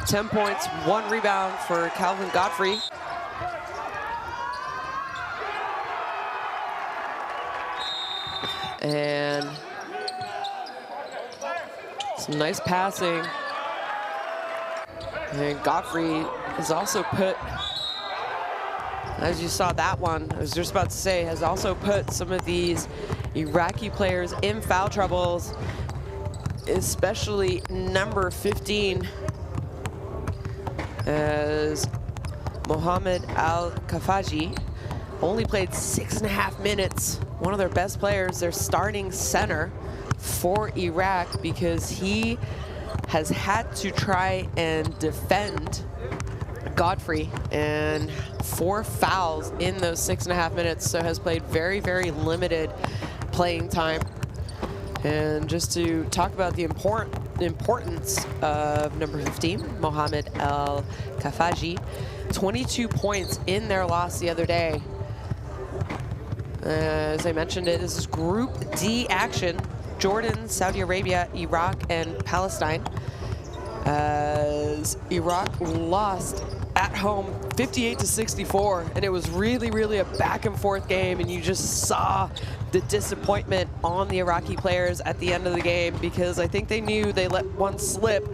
10 points, 1 rebound for Calvin Godfrey. And some nice passing. And Godfrey has also put, as you saw that one, I was just about to say, has also put some of these Iraqi players in foul troubles, especially number 15, as Mohammed Al-Kafaji only played 6.5 minutes. One of their best players, their starting center for Iraq, because he has had to try and defend Godfrey, and 4 fouls in those 6.5 minutes, so has played very, very limited playing time. And just to talk about the importance of number 15, Mohammed Al-Kafaji, 22 points in their loss the other day. As I mentioned, this is Group D action. Jordan, Saudi Arabia, Iraq, and Palestine. As Iraq lost at home 58-64, and it was really, really a back and forth game, and you just saw the disappointment on the Iraqi players at the end of the game, because I think they knew they let one slip.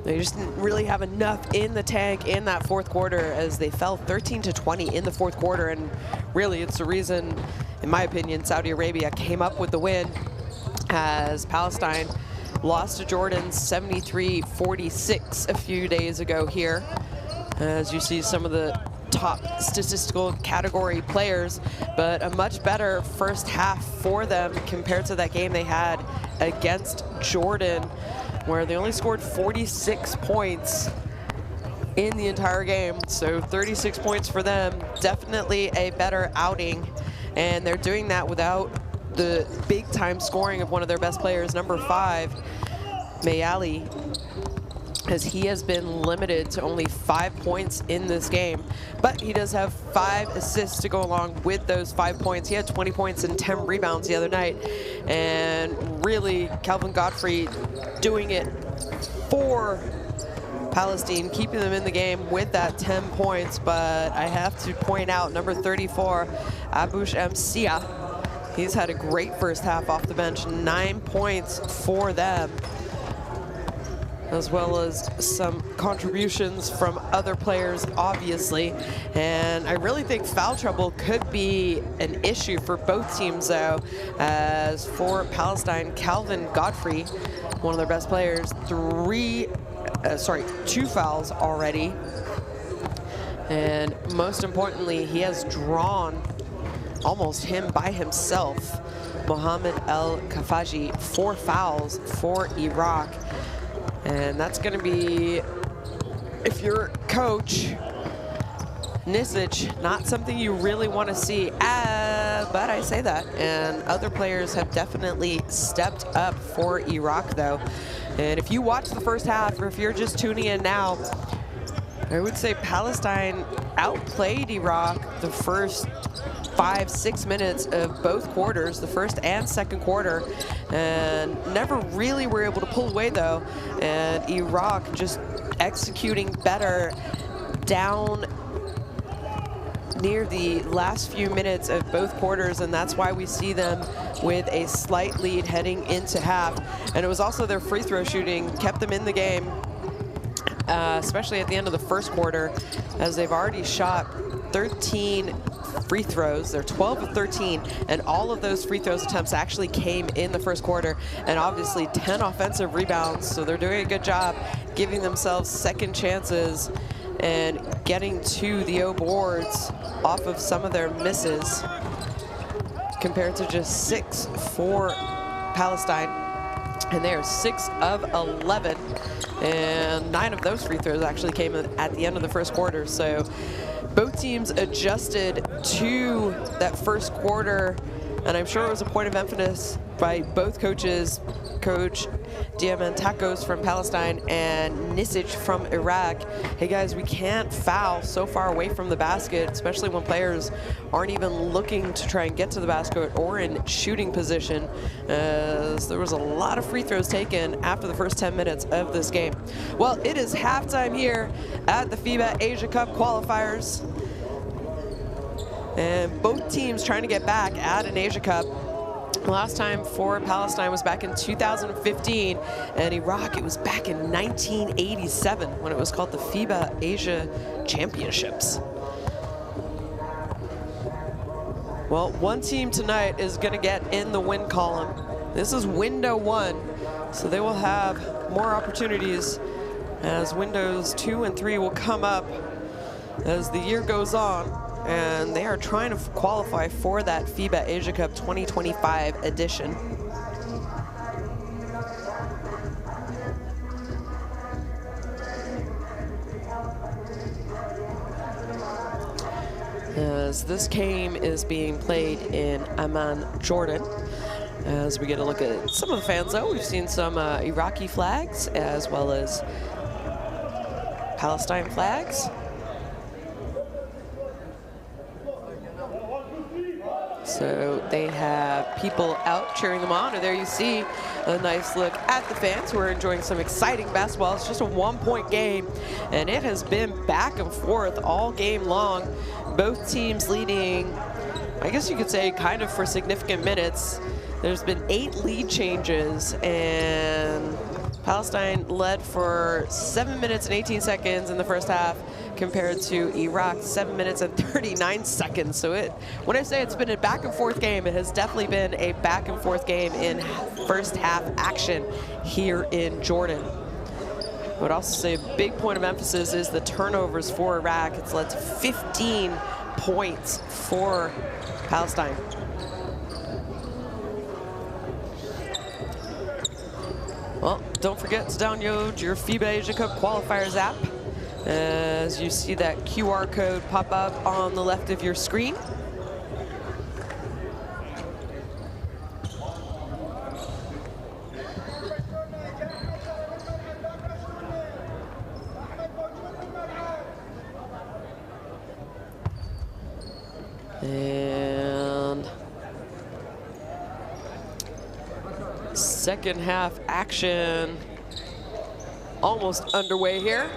They just didn't really have enough in the tank in that fourth quarter, as they fell 13-20 in the fourth quarter, and really it's the reason, in my opinion, Saudi Arabia came up with the win, as Palestine lost to Jordan 73-46 a few days ago here. As you see some of the top statistical category players, but a much better first half for them compared to that game they had against Jordan, where they only scored 46 points in the entire game. So 36 points for them, definitely a better outing. And they're doing that without the big time scoring of one of their best players, number 5, Mayali, as he has been limited to only 5 points in this game. But he does have 5 assists to go along with those 5 points. He had 20 points and 10 rebounds the other night. And really, Calvin Godfrey doing it for Palestine, keeping them in the game with that 10 points. But I have to point out number 34, Abush Msia. He's had a great first half off the bench, 9 points for them, as well as some contributions from other players, obviously. And I really think foul trouble could be an issue for both teams, though, as for Palestine, Calvin Godfrey, one of their best players, 2 fouls already. And most importantly, he has drawn almost him by himself, Mohammed Al-Kafaji, 4 fouls for Iraq. And that's going to be, if you're coach Nisic, not something you really want to see. But I say that, and other players have definitely stepped up for Iraq, though. And if you watch the first half, or if you're just tuning in now, I would say Palestine outplayed Iraq the first 5-6 minutes of both quarters, the first and second quarter, and never really were able to pull away, though. And Iraq just executing better down near the last few minutes of both quarters, and that's why we see them with a slight lead heading into half. And it was also their free throw shooting kept them in the game, especially at the end of the first quarter, as they've already shot 13 free throws. They're 12 of 13, and all of those free throws attempts actually came in the first quarter, and obviously 10 offensive rebounds, so they're doing a good job giving themselves second chances and getting to the O boards off of some of their misses, compared to just 6 for Palestine. And they are 6 of 11, and 9 of those free throws actually came at the end of the first quarter. So both teams adjusted to that first quarter, and I'm sure it was a point of emphasis by both coaches, Coach Diamantakos from Palestine and Nisic from Iraq. Hey guys, we can't foul so far away from the basket, especially when players aren't even looking to try and get to the basket or in shooting position, as there was a lot of free throws taken after the first 10 minutes of this game. Well, it is halftime here at the FIBA Asia Cup qualifiers, and both teams trying to get back at an Asia Cup. Last time for Palestine was back in 2015, and Iraq, it was back in 1987 when it was called the FIBA Asia Championships. Well, one team tonight is going to get in the win column. This is window 1, so they will have more opportunities as windows 2 and 3 will come up as the year goes on. And they are trying to qualify for that FIBA Asia Cup 2025 edition. As this game is being played in Amman, Jordan. As we get a look at some of the fans, though, we've seen some Iraqi flags as well as Palestine flags. So they have people out cheering them on, and there you see a nice look at the fans who are enjoying some exciting basketball. It's just a one-point game, and it has been back and forth all game long. Both teams leading, I guess you could say, kind of for significant minutes. There's been 8 lead changes, and Palestine led for 7 minutes and 18 seconds in the first half, compared to Iraq 7 minutes and 39 seconds. So when I say it's been a back and forth game, it has definitely been a back and forth game in first half action here in Jordan. I would also say a big point of emphasis is the turnovers for Iraq. It's led to 15 points for Palestine. Well, don't forget to download your FIBA Asia Cup Qualifiers app, as you see that QR code pop up on the left of your screen. And second half action almost underway here.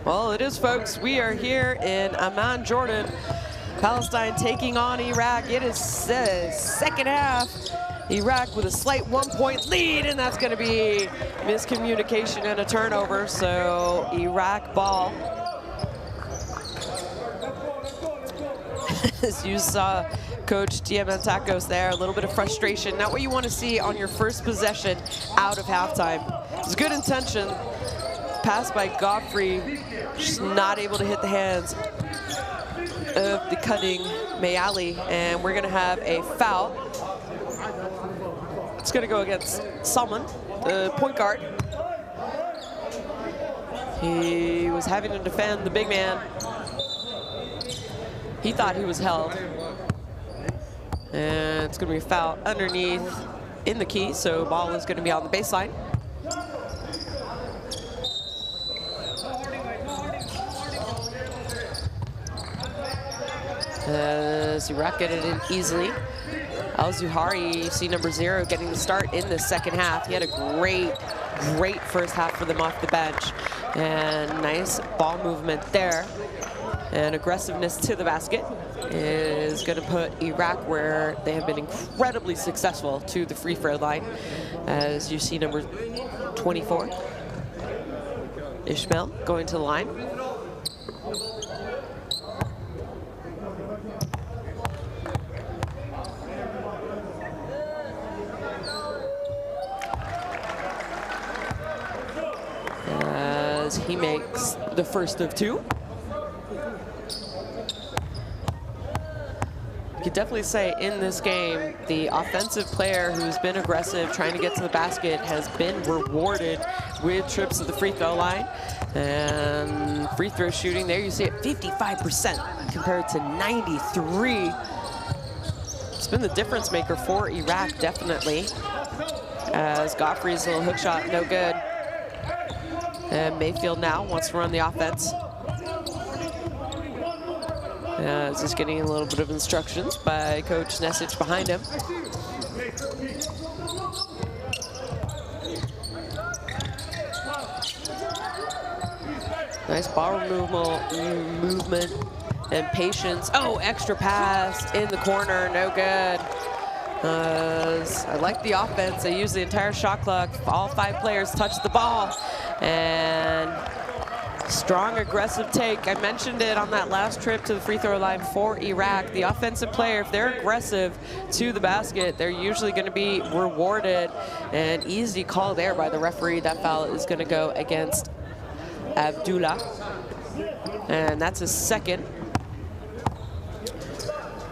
Well, it is, folks. We are here in Amman, Jordan. Palestine taking on Iraq. It is second half. Iraq with a slight 1-point lead, and that's going to be miscommunication and a turnover. So Iraq ball. As you saw Coach Diamantakos there, a little bit of frustration. Not what you want to see on your first possession out of halftime. It's good intention. Pass by Godfrey, just not able to hit the hands of the cutting Mayali, and we're going to have a foul. It's going to go against Salman, the point guard. He was having to defend the big man. He thought he was held. And it's going to be a foul underneath in the key, so ball is going to be on the baseline. As Iraq get it in easily. Al-Zuhari, you see number 0, getting the start in the second half. He had a great first half for them off the bench. And nice ball movement there. And aggressiveness to the basket is going to put Iraq where they have been incredibly successful to the free throw line. As you see number 24, Ishmael going to the line. As he makes the first of two. You could definitely say in this game, the offensive player who's been aggressive, trying to get to the basket, has been rewarded with trips to the free throw line. And free throw shooting there, you see it 55% compared to 93. It's been the difference maker for Iraq, definitely. As Godfrey's little hook shot, no good. And Mayfield now wants to run the offense. Just getting a little bit of instructions by Coach Nesic behind him. Nice ball movement and patience. Oh, extra pass in the corner, no good. I like the offense. They use the entire shot clock. All 5 players touch the ball. And strong aggressive take. I mentioned it on that last trip to the free throw line for Iraq. The offensive player, if they're aggressive to the basket, they're usually going to be rewarded. An easy call there by the referee. That foul is going to go against Abdullah. And that's his second.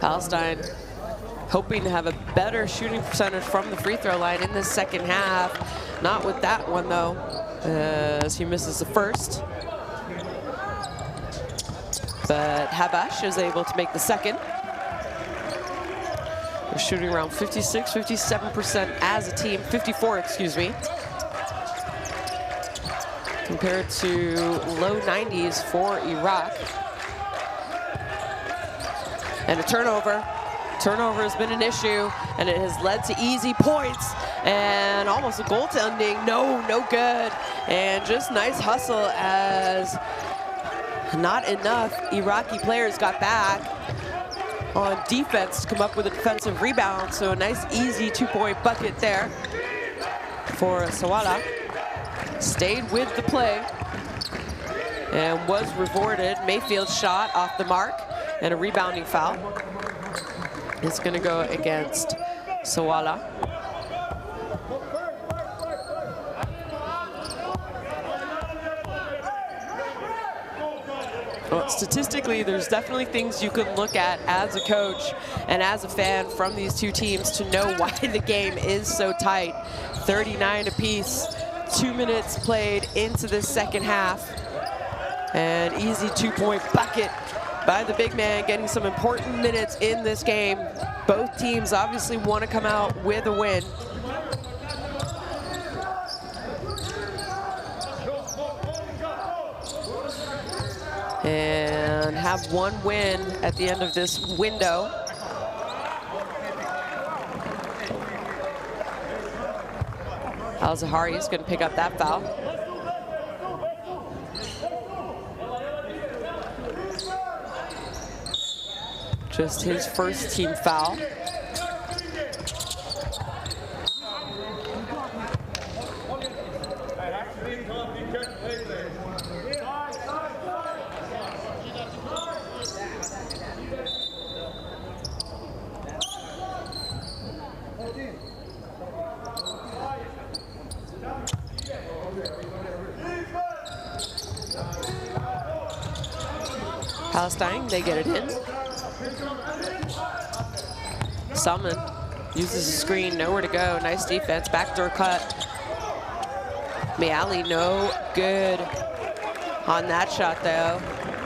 Palestine hoping to have a better shooting percentage from the free throw line in this second half. Not with that one, though, as he misses the first. But Habash is able to make the second. They're shooting around 56, 57% as a team, 54, excuse me. Compared to low 90s for Iraq. And a turnover. Turnover has been an issue, and it has led to easy points and almost a goaltending. No good. And just nice hustle as not enough Iraqi players got back on defense to come up with a defensive rebound. So a nice easy 2-point bucket there for Sawala. Stayed with the play and was rewarded. Mayfield's shot off the mark and a rebounding foul. It's going to go against Sawala. Well, statistically, there's definitely things you can look at as a coach and as a fan from these two teams to know why the game is so tight. 39 apiece, 2 minutes played into this second half. An easy 2-point bucket by the big man, getting some important minutes in this game. Both teams obviously want to come out with a win. And have one win at the end of this window. Al-Zahari is going to pick up that foul. Just his first team foul. Palestine, they get it in. Salman uses a screen, nowhere to go. Nice defense, backdoor cut. Meali, no good on that shot though.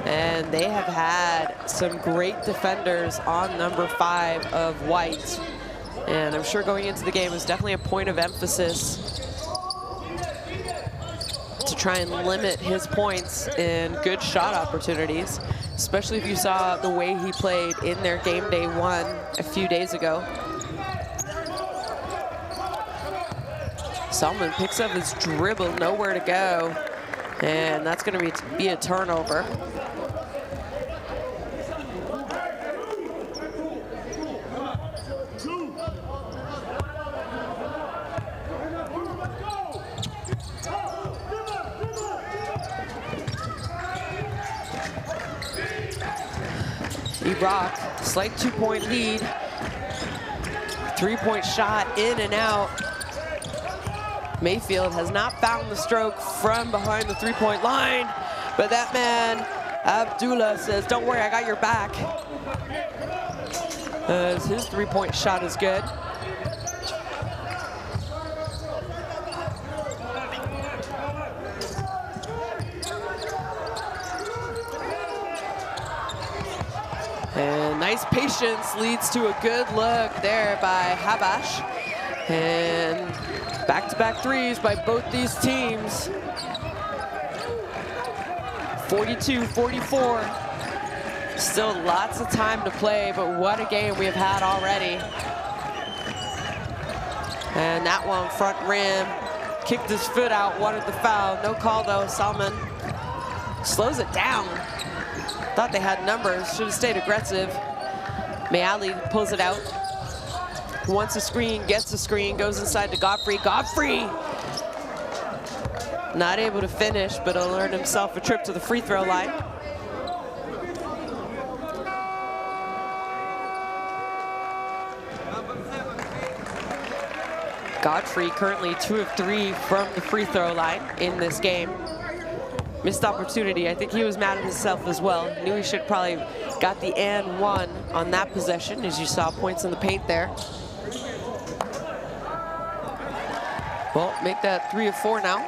And they have had some great defenders on number 5 of White. And I'm sure going into the game was definitely a point of emphasis to try and limit his points and good shot opportunities, especially if you saw the way he played in their game day 1 a few days ago. Salman picks up his dribble, nowhere to go. And that's going to be a turnover. Iraq, slight 2-point lead. 3-point shot in and out. Mayfield has not found the stroke from behind the 3-point line, but that man, Abdullah, says, don't worry, I got your back. As his 3-point shot is good. And nice patience leads to a good look there by Habash. And back-to-back threes by both these teams. 42-44. Still lots of time to play, but what a game we have had already. And that one, front rim, kicked his foot out, wanted the foul. No call though, Salman slows it down. Thought they had numbers, should have stayed aggressive. Mayali pulls it out. Wants a screen, gets a screen, goes inside to Godfrey. Godfrey! Not able to finish, but he'll earn himself a trip to the free throw line. Godfrey currently 2 of 3 from the free throw line in this game. Missed opportunity. I think he was mad at himself as well. Knew he should probably got the and one on that possession, as you saw points in the paint there. Well, make that 3 of 4 now.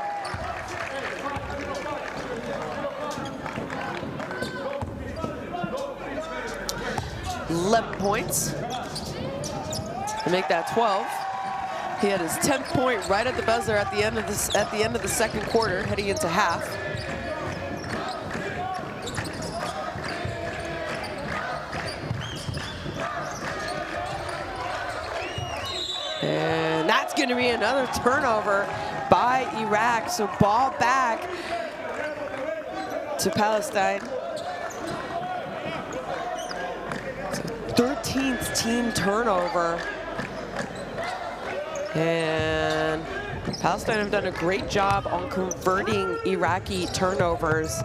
£11 to make that 12. He had his 10th point right at the buzzer at the end of the second quarter, heading into half. And that's going to be another turnover by Iraq. So ball back to Palestine. 13th team turnover. And Palestine have done a great job on converting Iraqi turnovers.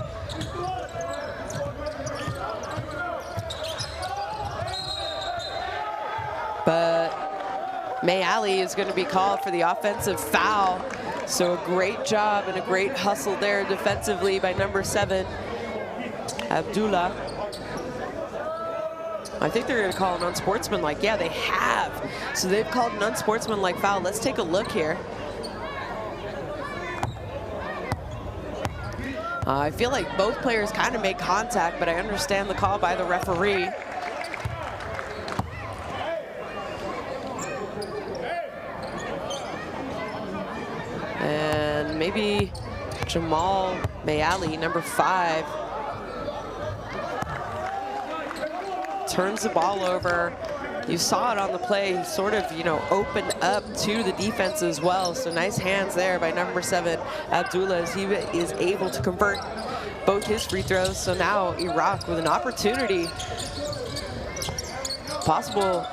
But Mayali is going to be called for the offensive foul. So a great job and a great hustle there defensively by number 7, Abdullah. I think they're going to call an unsportsmanlike. Yeah, they have. So they've called an unsportsmanlike foul. Let's take a look here. I feel like both players kind of make contact, but I understand the call by the referee. And maybe Jamal Mayali, number 5, turns the ball over. You saw it on the play. He sort of, opened up to the defense as well. So nice hands there by number 7, Abdullah, as he is able to convert both his free throws. So now Iraq with an opportunity.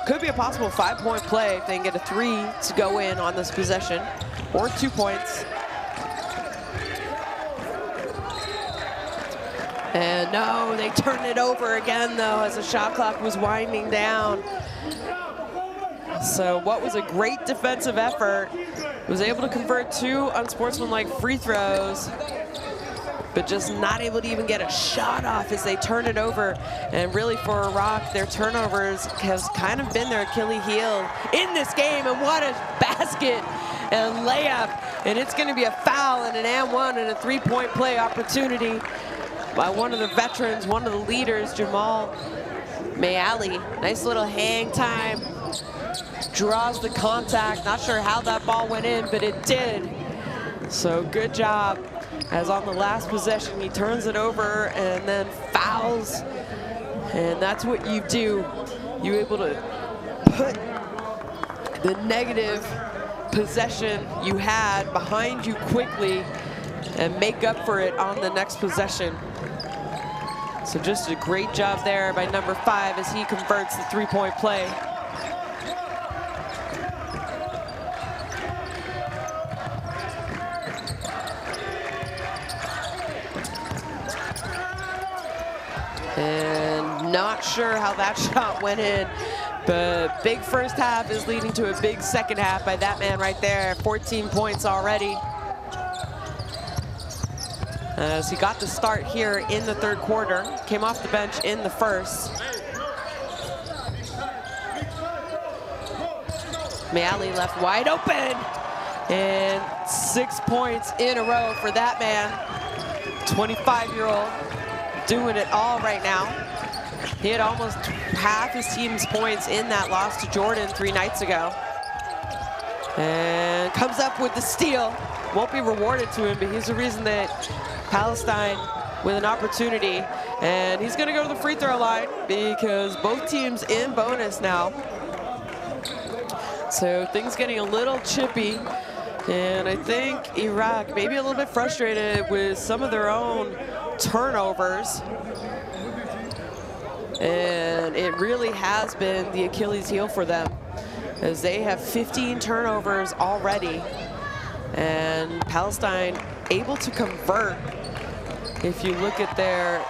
Could be a possible 5-point play if they can get a 3 to go in on this possession, or 2 points. And no, they turned it over again though as the shot clock was winding down. So what was a great defensive effort, was able to convert 2 unsportsmanlike free throws, but just not able to even get a shot off as they turn it over. And really for Iraq, their turnovers has kind of been their Achilles heel in this game. And what a basket and layup. And it's going to be a foul and an and one and a 3-point play opportunity by one of the veterans, one of the leaders, Jamal Mayali. Nice little hang time. Draws the contact. Not sure how that ball went in, but it did. So good job. As on the last possession, he turns it over and then fouls. And that's what you do. You're able to put the negative possession you had behind you quickly and make up for it on the next possession. So just a great job there by number 5 as he converts the three-point play. And not sure how that shot went in, but big first half is leading to a big second half by that man right there. 14 points already. As he got the start here in the third quarter, came off the bench in the first. Meali left wide open, and 6 points in a row for that man. 25-year-old doing it all right now. He had almost half his team's points in that loss to Jordan 3 nights ago. And comes up with the steal. Won't be rewarded to him, but he's the reason that Palestine with an opportunity. And he's gonna go to the free throw line because both teams in bonus now. So things getting a little chippy. And I think Iraq maybe a little bit frustrated with some of their own turnovers. And it really has been the Achilles heel for them, as they have 15 turnovers already. And Palestine able to convert. If you look at their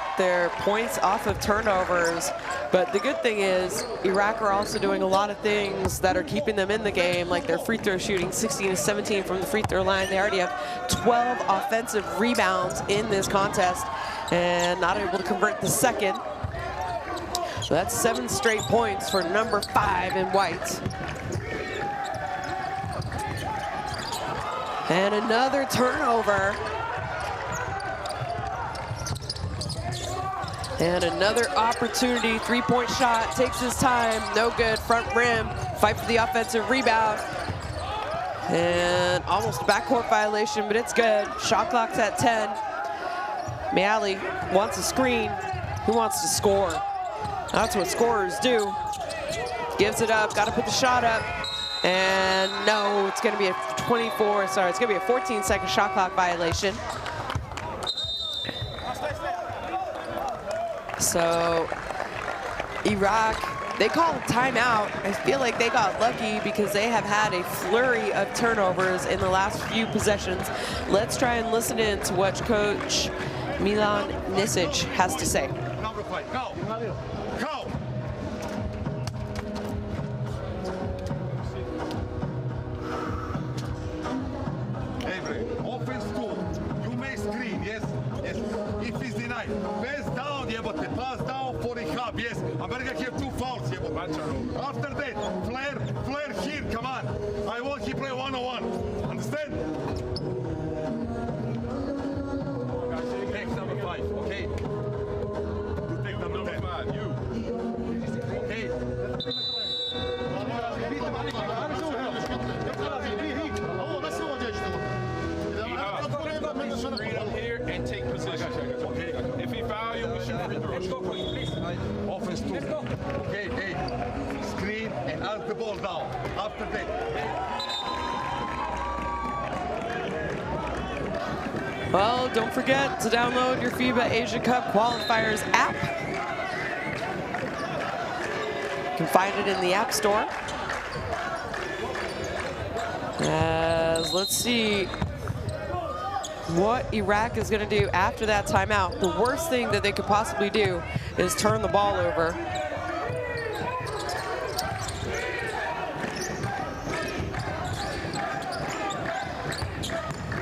points off of turnovers. But the good thing is Iraq are also doing a lot of things that are keeping them in the game, like their free throw shooting, 16 to 17 from the free throw line. They already have 12 offensive rebounds in this contest and not able to convert the second. So that's 7 straight points for number 5 in white. And another turnover. And another opportunity, three-point shot, takes his time, no good, front rim, fight for the offensive rebound. And almost a backcourt violation, but it's good. Shot clock's at 10. Meali wants a screen, he wants to score. That's what scorers do. Gives it up, gotta put the shot up. And no, it's gonna be a 14-second shot clock violation. So Iraq, they call a timeout. I feel like they got lucky because they have had a flurry of turnovers in the last few possessions. Let's try and listen in to what Coach Milan Nisic has to say. Number 5, go. Go. Avery, offense 2. You may screen, yes? Yes. If it's denied, pass down, yeah, but the pass down for the hub, yes. America here 2 fouls, yeah, but after that, flare here, come on. I want he play 1-on-1. Understand? Take number 5, okay? You take number 10. You. Okay. Screen up here and take position. Okay. If he foul you, we should free throw. Offense 2. Okay, hey. Screen and ask the ball down. After that. Well, don't forget to download your FIBA Asia Cup Qualifiers app. You can find it in the App Store. As let's see what Iraq is going to do after that timeout. The worst thing that they could possibly do is turn the ball over.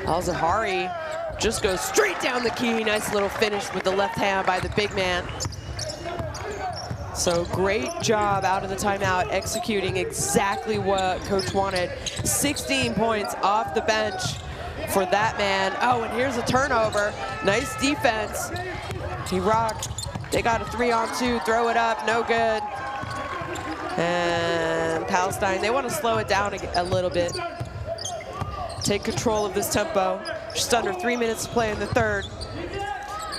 Al-Zahari just goes straight down the key. Nice little finish with the left hand by the big man. So great job out of the timeout, executing exactly what coach wanted. 16 points off the bench for that man. Oh, and here's a turnover. Nice defense. Iraq, they got a 3-on-2, throw it up, no good. And Palestine, they want to slow it down a little bit. Take control of this tempo. Just under 3 minutes to play in the third.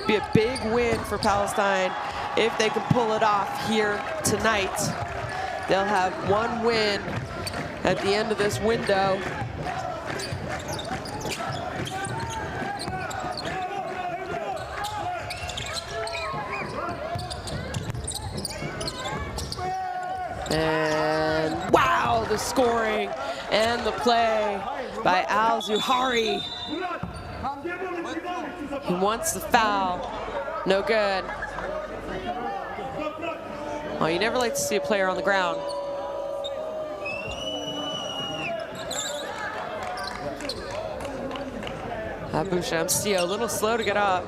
Be a big win for Palestine if they can pull it off here tonight. They'll have 1 win at the end of this window. And wow, the scoring and the play by Al-Zuhari. He wants the foul. No good. Well, you never like to see a player on the ground. Abu Shamsio a little slow to get up.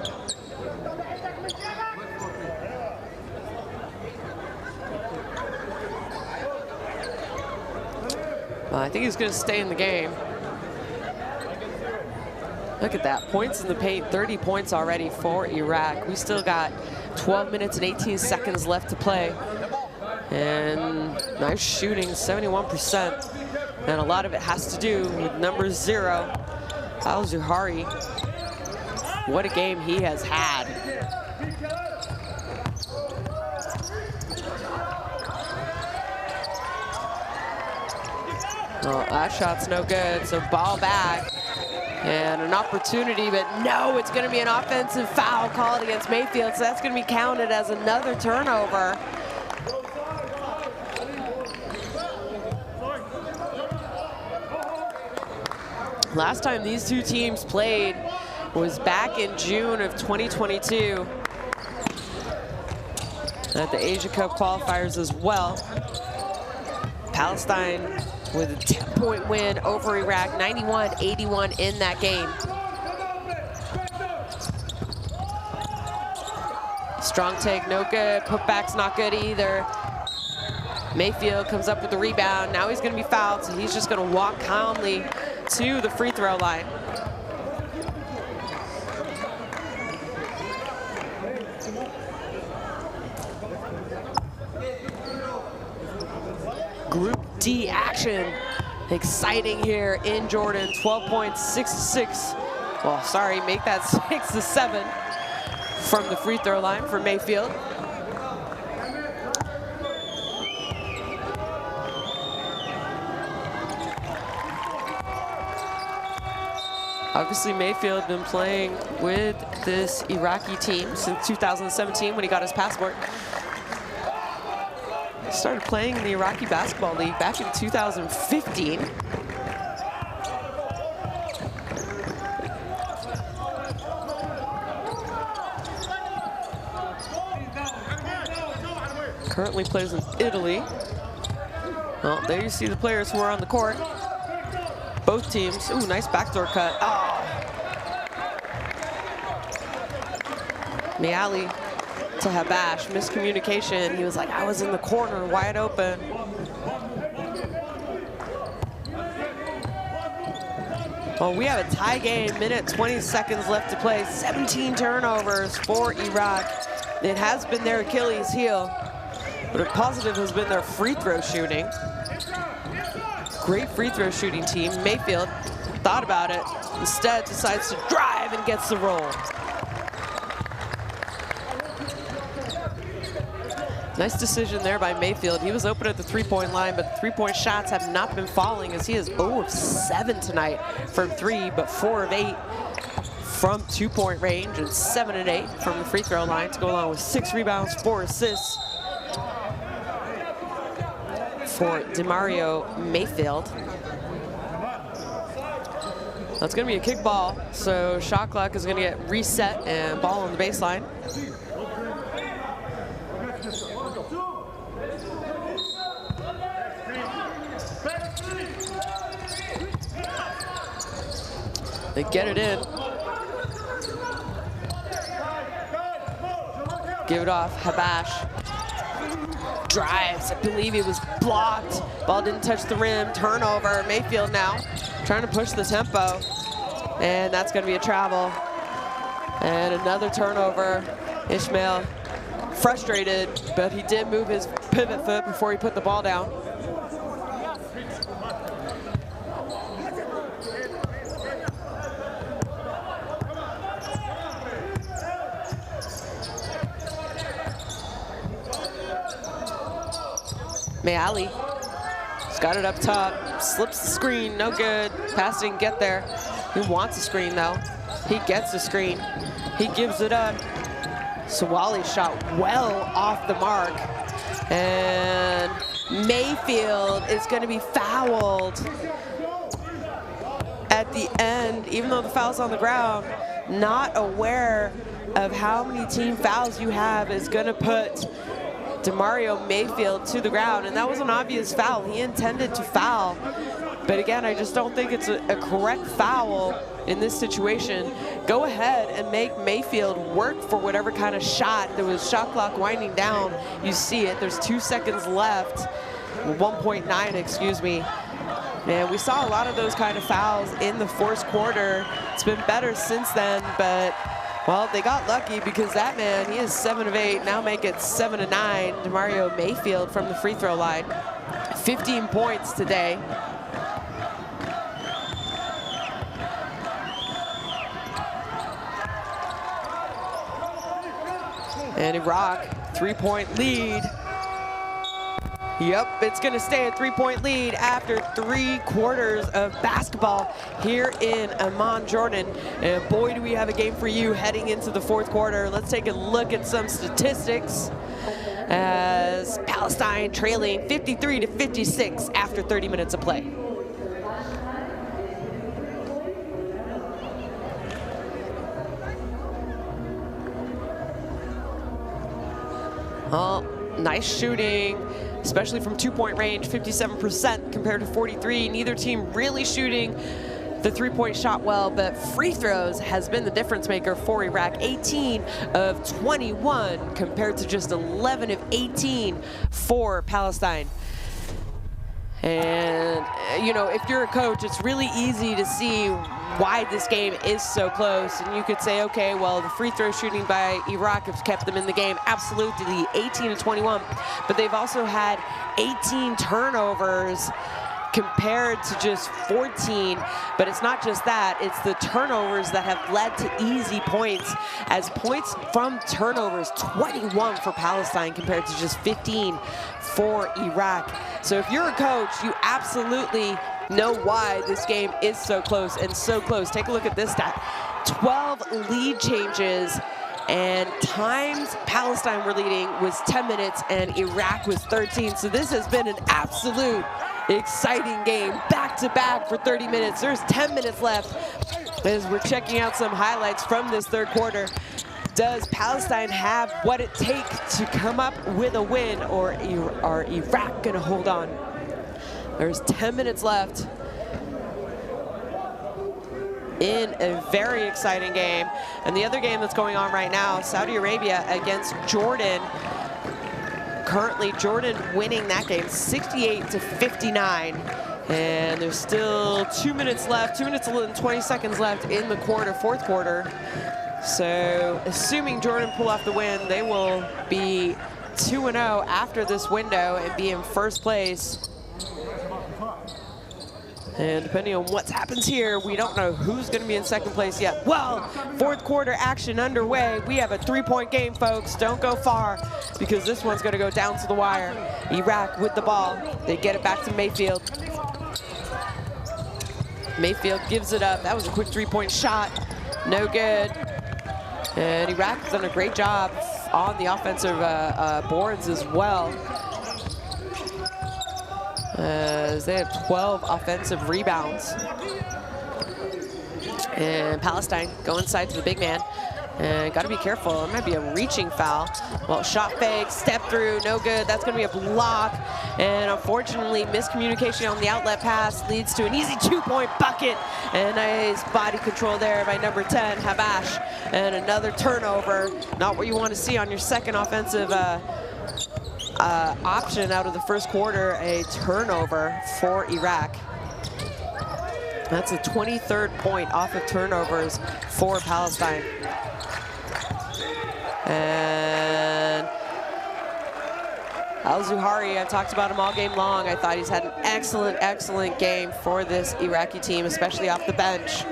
Well, I think he's going to stay in the game. Look at that, points in the paint, 30 points already for Iraq. We still got 12 minutes and 18 seconds left to play. And nice shooting, 71%. And a lot of it has to do with number 0, Al-Zuhari. What a game he has had. Well, that shot's no good, so ball back. And an opportunity, but no, it's going to be an offensive foul called against Mayfield, so that's going to be counted as another turnover. Last time these two teams played was back in June of 2022 at the Asia Cup qualifiers as well. Palestine with a 10-point win over Iraq, 91-81 in that game. Strong take, no good. Putback's not good either. Mayfield comes up with the rebound. Now he's going to be fouled, so he's just going to walk calmly to the free throw line. Group D action. Exciting here in Jordan. 12 points, 6-6. Well, sorry, make that 6-7 from the free throw line for Mayfield. Obviously, Mayfield been playing with this Iraqi team since 2017 when he got his passport. He started playing in the Iraqi Basketball League back in 2015. Currently plays in Italy. Well, there you see the players who are on the court. Both teams. Ooh, nice backdoor cut. Oh. Miali to Habash, miscommunication. He was like, I was in the corner, wide open. Well, we have a tie game, minute 20 seconds left to play. 17 turnovers for Iraq. It has been their Achilles heel, but a positive has been their free throw shooting. Great free throw shooting team. Mayfield thought about it. Instead, decides to drive and gets the roll. Nice decision there by Mayfield. He was open at the three-point line, but three-point shots have not been falling as he is 0 of 7 tonight from 3, but 4 of 8 from two-point range and 7 of 8 from the free throw line to go along with 6 rebounds, 4 assists for DeMario Mayfield. That's going to be a kick ball, so shot clock is going to get reset and ball on the baseline. They get it in. Give it off, Habash. Drives, I believe he was blocked. Ball didn't touch the rim, turnover. Mayfield now trying to push the tempo. And that's gonna be a travel. And another turnover. Ishmael frustrated, but he did move his pivot foot before he put the ball down. Mayali, he's got it up top, slips the screen, no good. Pass didn't get there. He wants a screen though. He gets the screen. He gives it up. Sawali shot well off the mark. And Mayfield is going to be fouled at the end, even though the foul's on the ground. Not aware of how many team fouls you have is going to put DeMario Mayfield to the ground, and that was an obvious foul. He intended to foul, but again, I just don't think it's a correct foul in this situation. Go ahead and make Mayfield work for whatever kind of shot. There was shot clock winding down. You see it. There's 2 seconds left. 1.9, excuse me. And we saw a lot of those kind of fouls in the fourth quarter. It's been better since then, but well, they got lucky because that man, he is 7 of 8. Now make it 7 of 9. DeMario Mayfield from the free throw line. 15 points today. And Iraq, 3-point lead. Yep, it's going to stay a 3-point lead after 3 quarters of basketball here in Amman, Jordan. And boy, do we have a game for you heading into the fourth quarter. Let's take a look at some statistics as Palestine trailing 53-56 after 30 minutes of play. Oh, nice shooting, especially from 2-point range, 57% compared to 43. Neither team really shooting the 3-point shot well, but free throws has been the difference maker for Iraq. 18 of 21 compared to just 11 of 18 for Palestine. And, you know, if you're a coach, it's really easy to see why this game is so close. And you could say, okay, well, the free throw shooting by Iraq has kept them in the game. Absolutely, 18 to 21. But they've also had 18 turnovers compared to just 14. But it's not just that, it's the turnovers that have led to easy points, as points from turnovers, 21 for Palestine compared to just 15 for Iraq. So if you're a coach, you absolutely know why this game is so close and so close. Take a look at this stat. 12 lead changes, and times Palestine were leading was 10 minutes and Iraq was 13. So this has been an absolute exciting game, back-to-back for 30 minutes. There's 10 minutes left as we're checking out some highlights from this third quarter. Does Palestine have what it takes to come up with a win, or are Iraq gonna hold on? There's 10 minutes left in a very exciting game. And the other game that's going on right now, Saudi Arabia against Jordan. Currently, Jordan winning that game 68-59. And there's still 2 minutes left, 2 minutes and 20 seconds left in the quarter, fourth quarter. So assuming Jordan pull off the win, they will be 2-0 after this window and be in first place. And depending on what happens here, we don't know who's going to be in second place yet. Well, fourth quarter action underway. We have a 3-point game, folks. Don't go far, because this one's going to go down to the wire. Iraq with the ball. They get it back to Mayfield. Mayfield gives it up. That was a quick 3-point shot. No good. And Iraq has done a great job on the offensive boards as well, as they have 12 offensive rebounds. And Palestine go inside to the big man. And got to be careful. It might be a reaching foul. Well, shot fake, step through, no good. That's going to be a block. And unfortunately, miscommunication on the outlet pass leads to an easy 2-point bucket. And nice body control there by number 10, Habash. And another turnover. Not what you want to see on your second offensive option out of the first quarter, a turnover for Iraq. That's a 23rd point off of turnovers for Palestine. And Al-Zuhari, I've talked about him all game long. I thought he's had an excellent, excellent game for this Iraqi team, especially off the bench.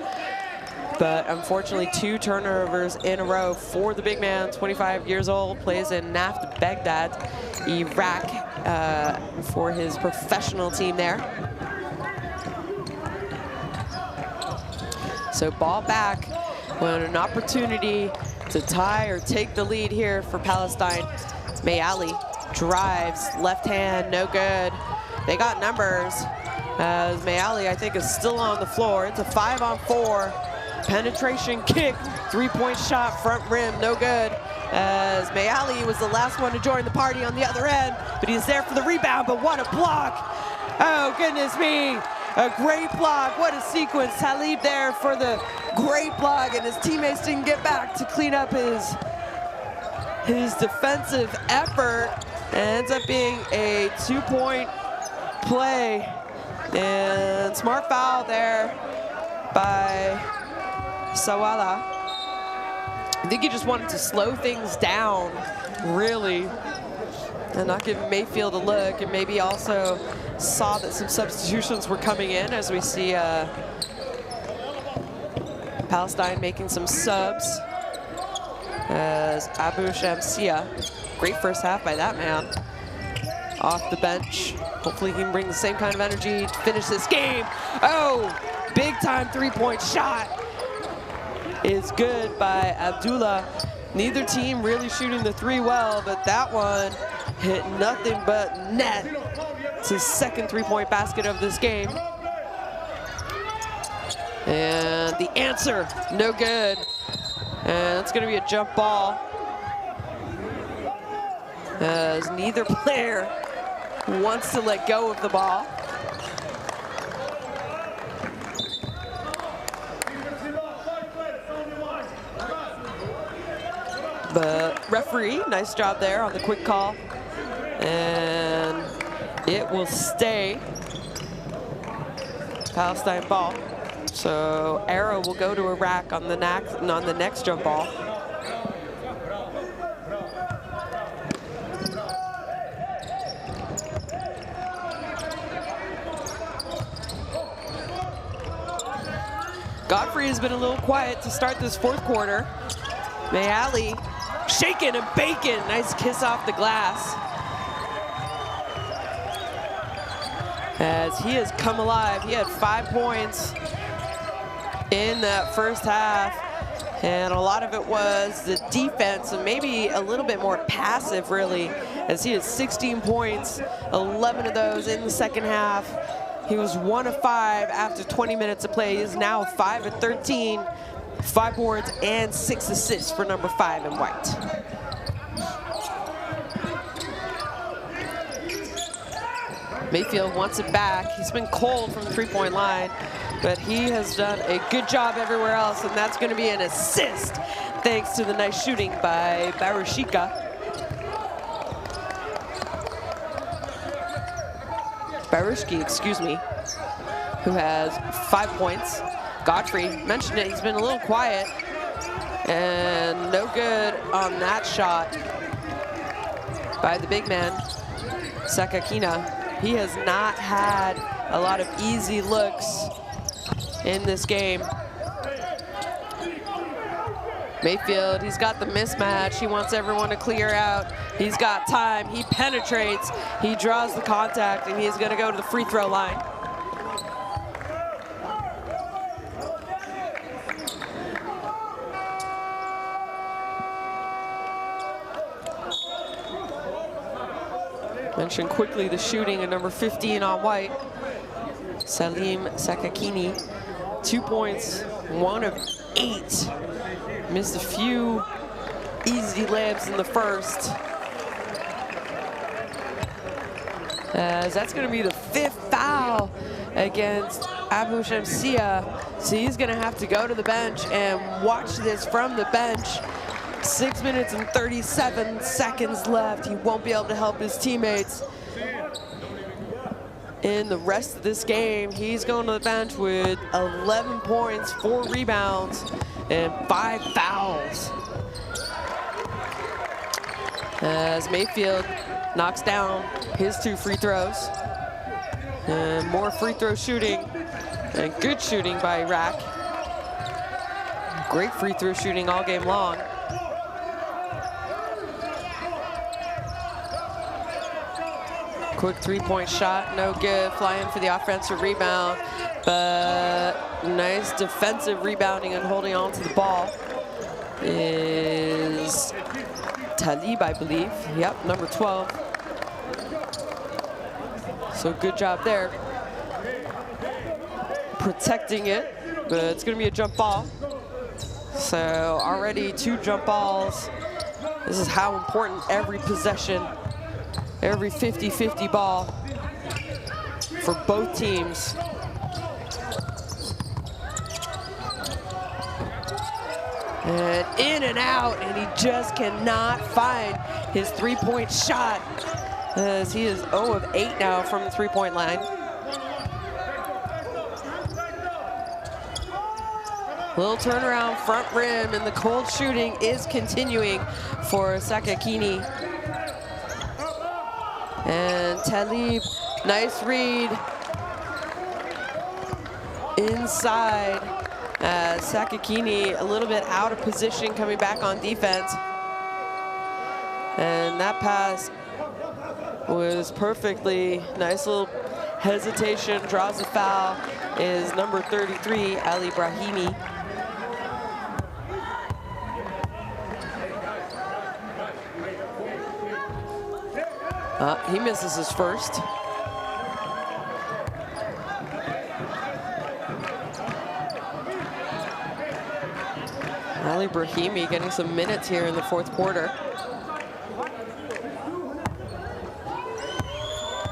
But unfortunately, 2 turnovers in a row for the big man, 25 years old, plays in Naft Baghdad, Iraq, for his professional team there. So ball back when an opportunity to tie or take the lead here for Palestine. Mayali drives, left hand, no good. They got numbers as Mayali, I think, is still on the floor. It's a 5-on-4 penetration kick, 3-point shot, front rim, no good. As Mayali was the last one to join the party on the other end, but he's there for the rebound, but what a block. Oh, goodness me. A great block. What a sequence. Talib there for the great block, and his teammates didn't get back to clean up his defensive effort. And ends up being a 2-point play. And smart foul there by Sawala. I think he just wanted to slow things down, really, and not give Mayfield a look, and maybe also saw that some substitutions were coming in as we see Palestine making some subs as Abu Shamsia, great first half by that man, off the bench. Hopefully he can bring the same kind of energy to finish this game. Oh, big time 3-point shot is good by Abdullah. Neither team really shooting the three well, but that one hit nothing but net. It's his second 3-point basket of this game. And the answer, no good. And it's gonna be a jump ball, as neither player wants to let go of the ball. But referee, nice job there on the quick call. And it will stay Palestine ball. So arrow will go to Iraq on the next jump ball. Godfrey has been a little quiet to start this fourth quarter. Mayali shaking and baking. Nice kiss off the glass. As he has come alive. He had 5 points in that first half. And a lot of it was the defense, and maybe a little bit more passive, really, as he had 16 points, 11 of those in the second half. He was 1 of 5 after 20 minutes of play. He is now 5 of 13, 5 boards and 6 assists for number 5 in white. Mayfield wants it back. He's been cold from the 3-point line, but he has done a good job everywhere else, and that's going to be an assist thanks to the nice shooting by Barushika. Barushki, excuse me, who has 5 points. Godfrey mentioned it, he's been a little quiet, and no good on that shot by the big man, Sakakina. He has not had a lot of easy looks in this game. Mayfield, he's got the mismatch. He wants everyone to clear out. He's got time. He penetrates. He draws the contact, and he's going to go to the free throw line. Mention quickly the shooting of number 15 on white, Salim Sakakini. 2 points, 1 of 8. Missed a few easy layups in the first. As that's going to be the 5th foul against Abu Shamsia. So he's going to have to go to the bench and watch this from the bench. 6 minutes and 37 seconds left. He won't be able to help his teammates in the rest of this game. He's going to the bench with 11 points, 4 rebounds, and 5 fouls. As Mayfield knocks down his 2 free throws. And more free throw shooting, and good shooting by Iraq. Great free throw shooting all game long. Quick 3-point shot, no good. Flying for the offensive rebound, but nice defensive rebounding and holding on to the ball is Talib, I believe. Yep, number 12. So good job there. Protecting it, but it's gonna be a jump ball. So already 2 jump balls. This is how important every possession, every 50-50 ball for both teams. And in and out, and he just cannot find his 3-point shot, as he is 0 of 8 now from the 3-point line. Little turnaround front rim, and the cold shooting is continuing for Sakakini. And Talib, nice read inside. Sakakini a little bit out of position, coming back on defense. And that pass was perfectly nice. Little hesitation, draws a foul, is number 33, Ali Brahimi. He misses his first. Ali Brahimi getting some minutes here in the 4th quarter.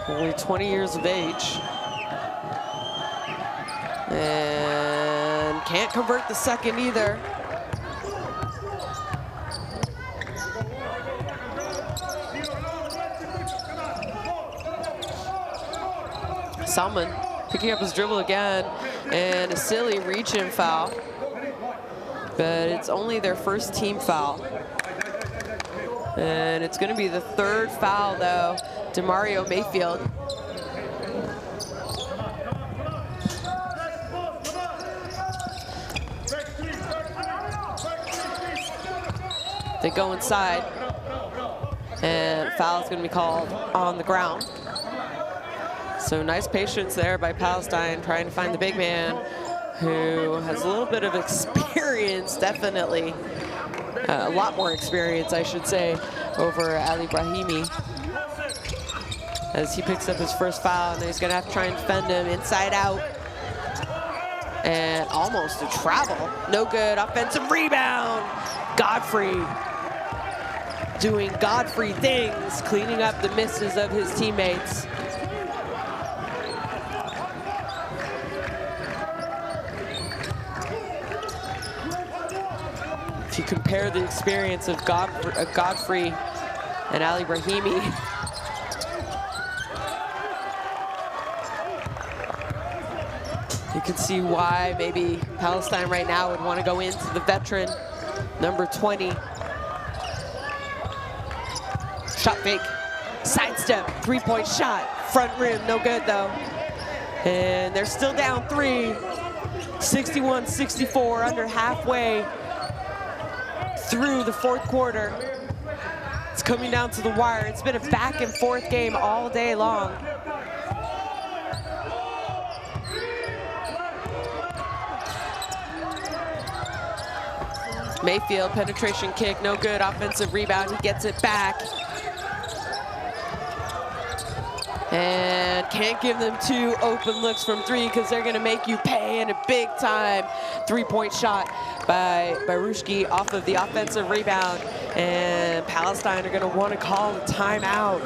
Only 20 years of age. And can't convert the second either. Salman picking up his dribble again, and a silly reach-in foul. But it's only their first team foul. And it's going to be the 3rd foul, though, to Mario Mayfield. They go inside, and foul is going to be called on the ground. So nice patience there by Palestine, trying to find the big man, who has a little bit of experience, definitely. A lot more experience, I should say, over Ali Brahimi. As he picks up his first foul, and he's gonna have to try and defend him inside out. And almost a travel. No good, offensive rebound. Godfrey doing Godfrey things, cleaning up the misses of his teammates. If you compare the experience of Godfrey and Ali Brahimi, you can see why maybe Palestine right now would want to go into the veteran, number 20. Shot fake, sidestep, 3-point shot, front rim, no good though. And they're still down 3, 61-64, under halfway through the 4th quarter. It's coming down to the wire. It's been a back and forth game all day long. Mayfield, penetration kick, no good, offensive rebound, he gets it back. And can't give them 2 open looks from 3 because they're gonna make you pay, and a big time 3-point shot by Rushki off of the offensive rebound. And Palestine are gonna wanna call a timeout.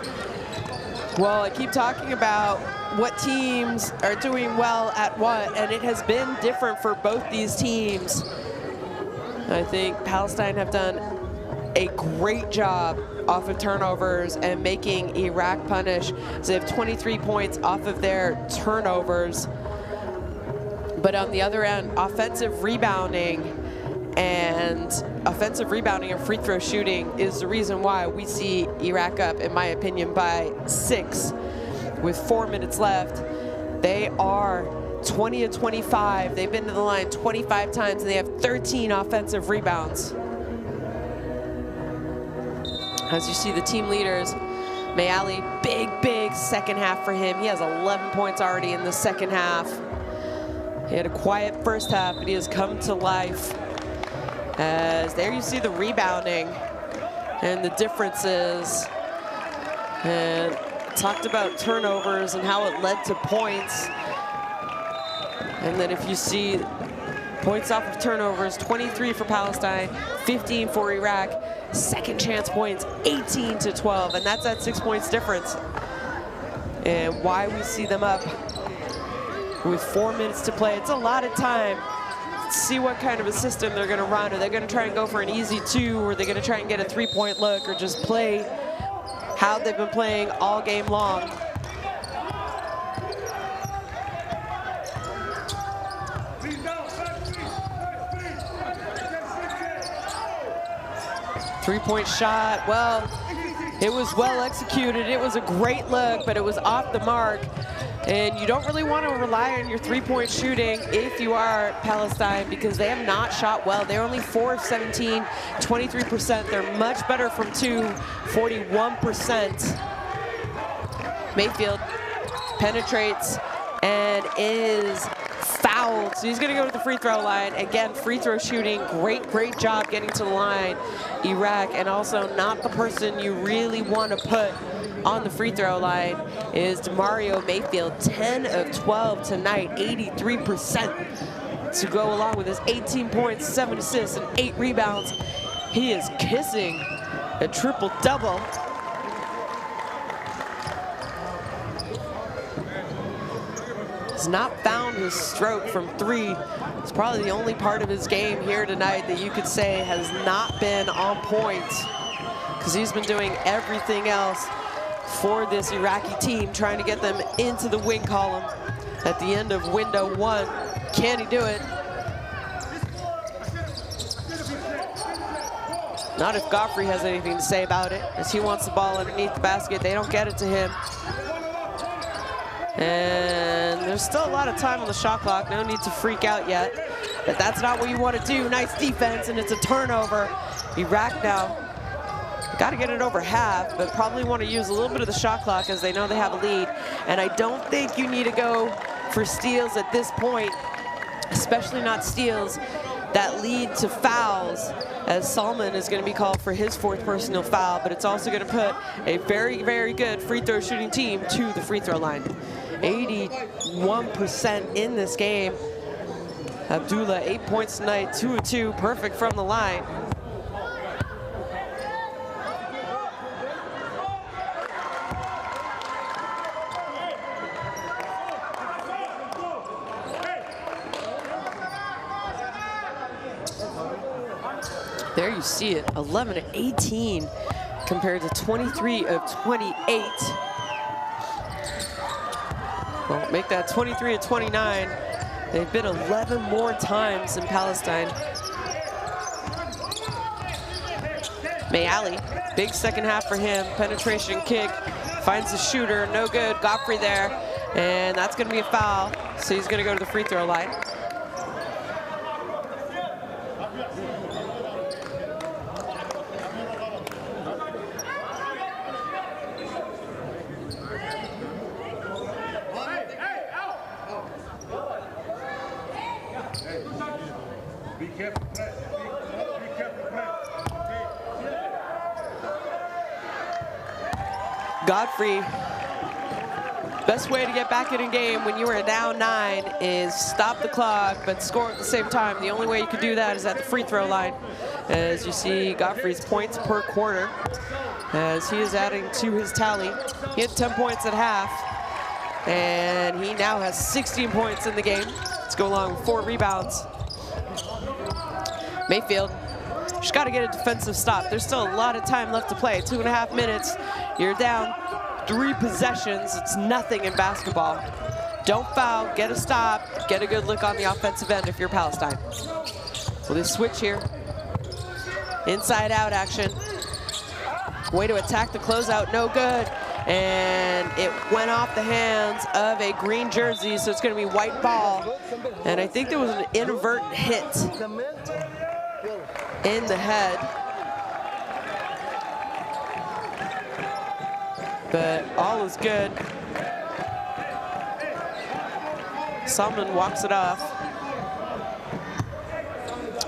Well, I keep talking about what teams are doing well at what, and it has been different for both these teams. I think Palestine have done a great job off of turnovers and making Iraq punish. So they have 23 points off of their turnovers. But on the other end, offensive rebounding and free throw shooting is the reason why we see Iraq up, in my opinion, by 6 with 4 minutes left. They are 20 of 25. They've been to the line 25 times, and they have 13 offensive rebounds. As you see the team leaders, Mayali, big second half for him. He has 11 points already in the second half. He had a quiet first half, but he has come to life. As there you see the rebounding and the differences. And talked about turnovers and how it led to points. And then if you see points off of turnovers, 23 for Palestine, 15 for Iraq. Second chance points, 18 to 12, and that's at 6 points difference. And why we see them up with 4 minutes to play. It's a lot of time. Let's see what kind of a system they're gonna run. Are they gonna try and go for an easy 2, or are they gonna try and get a 3-point look, or just play how they've been playing all game long? Three-point shot, well, it was well executed. It was a great look, but it was off the mark. And you don't really want to rely on your three-point shooting if you are Palestine, because they have not shot well. They're only 4 of 17, 23%. They're much better from 2, 41%. Mayfield penetrates and is fouled. So he's going to go to the free throw line. Again, free throw shooting, great job getting to the line, Iraq. And also not the person you really want to put on the free throw line is DeMario Mayfield. 10 of 12 tonight, 83% to go along with his 18 points, 7 assists, and 8 rebounds. He is kissing a triple-double. Has not found his stroke from 3. It's probably the only part of his game here tonight that you could say has not been on point, because he's been doing everything else for this Iraqi team, trying to get them into the win column at the end of window 1. Can he do it? Not if Godfrey has anything to say about it, as he wants the ball underneath the basket. They don't get it to him. And there's still a lot of time on the shot clock. No need to freak out yet. But that's not what you want to do. Nice defense, and it's a turnover. Iraq now got to get it over half, but probably want to use a little bit of the shot clock as they know they have a lead. And I don't think you need to go for steals at this point, especially not steals that lead to fouls, as Salman is going to be called for his 4th personal foul, but it's also going to put a very good free throw shooting team to the free throw line. 81% in this game. Abdullah, 8 points tonight, 2 of 2, perfect from the line. There you see it, 11 of 18 compared to 23 of 28. Well, make that 23 of 29. They've been 11 more times in Palestine. Mayali, big second half for him. Penetration kick, finds the shooter, no good. Godfrey there, and that's gonna be a foul. So he's gonna go to the free throw line. Godfrey, best way to get back in a game when you are down 9 is stop the clock but score at the same time. The only way you can do that is at the free throw line. As you see Godfrey's points per quarter, as he is adding to his tally. He had 10 points at half, and he now has 16 points in the game. Let's go along with 4 rebounds. Mayfield, just got to get a defensive stop. There's still a lot of time left to play, 2.5 minutes. You're down 3 possessions. It's nothing in basketball. Don't foul, get a stop, get a good look on the offensive end if you're Palestine. Well, they switch here. Inside out action. Way to attack the closeout, no good. And it went off the hands of a green jersey, so it's gonna be white ball. And I think there was an inadvertent hit in the head. But all is good. Salman walks it off.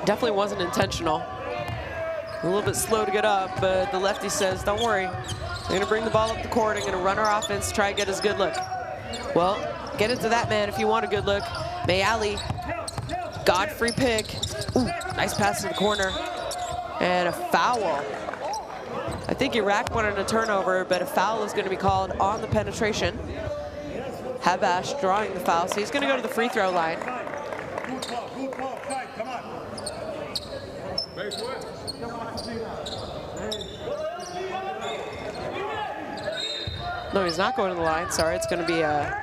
Definitely wasn't intentional. A little bit slow to get up, but the lefty says, don't worry, They're gonna bring the ball up the court and gonna run our offense, try and get us a good look. Well, get into that man if you want a good look. Mayali, Godfrey pick. Ooh, nice pass to the corner. And a foul. I think Iraq wanted a turnover, but a foul is gonna be called on the penetration. Habash drawing the foul, so he's gonna go to the free throw line. No, he's not going to the line. Sorry, it's going to be a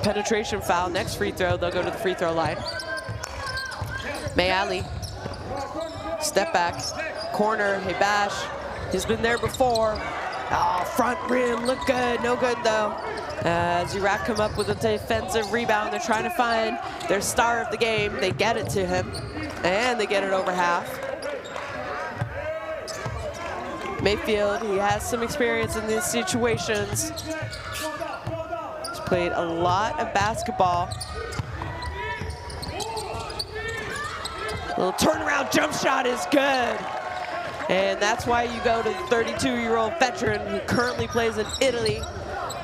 penetration foul. Next free throw, they'll go to the free throw line. Mayali, step back, corner, Habash. He's been there before. Oh, front rim, look good, no good though. As Iraq come up with a defensive rebound, they're trying to find their star of the game. They get it to him, and they get it over half. Mayfield, he has some experience in these situations. He's played a lot of basketball. Little turnaround jump shot is good. And that's why you go to the 32-year-old veteran who currently plays in Italy.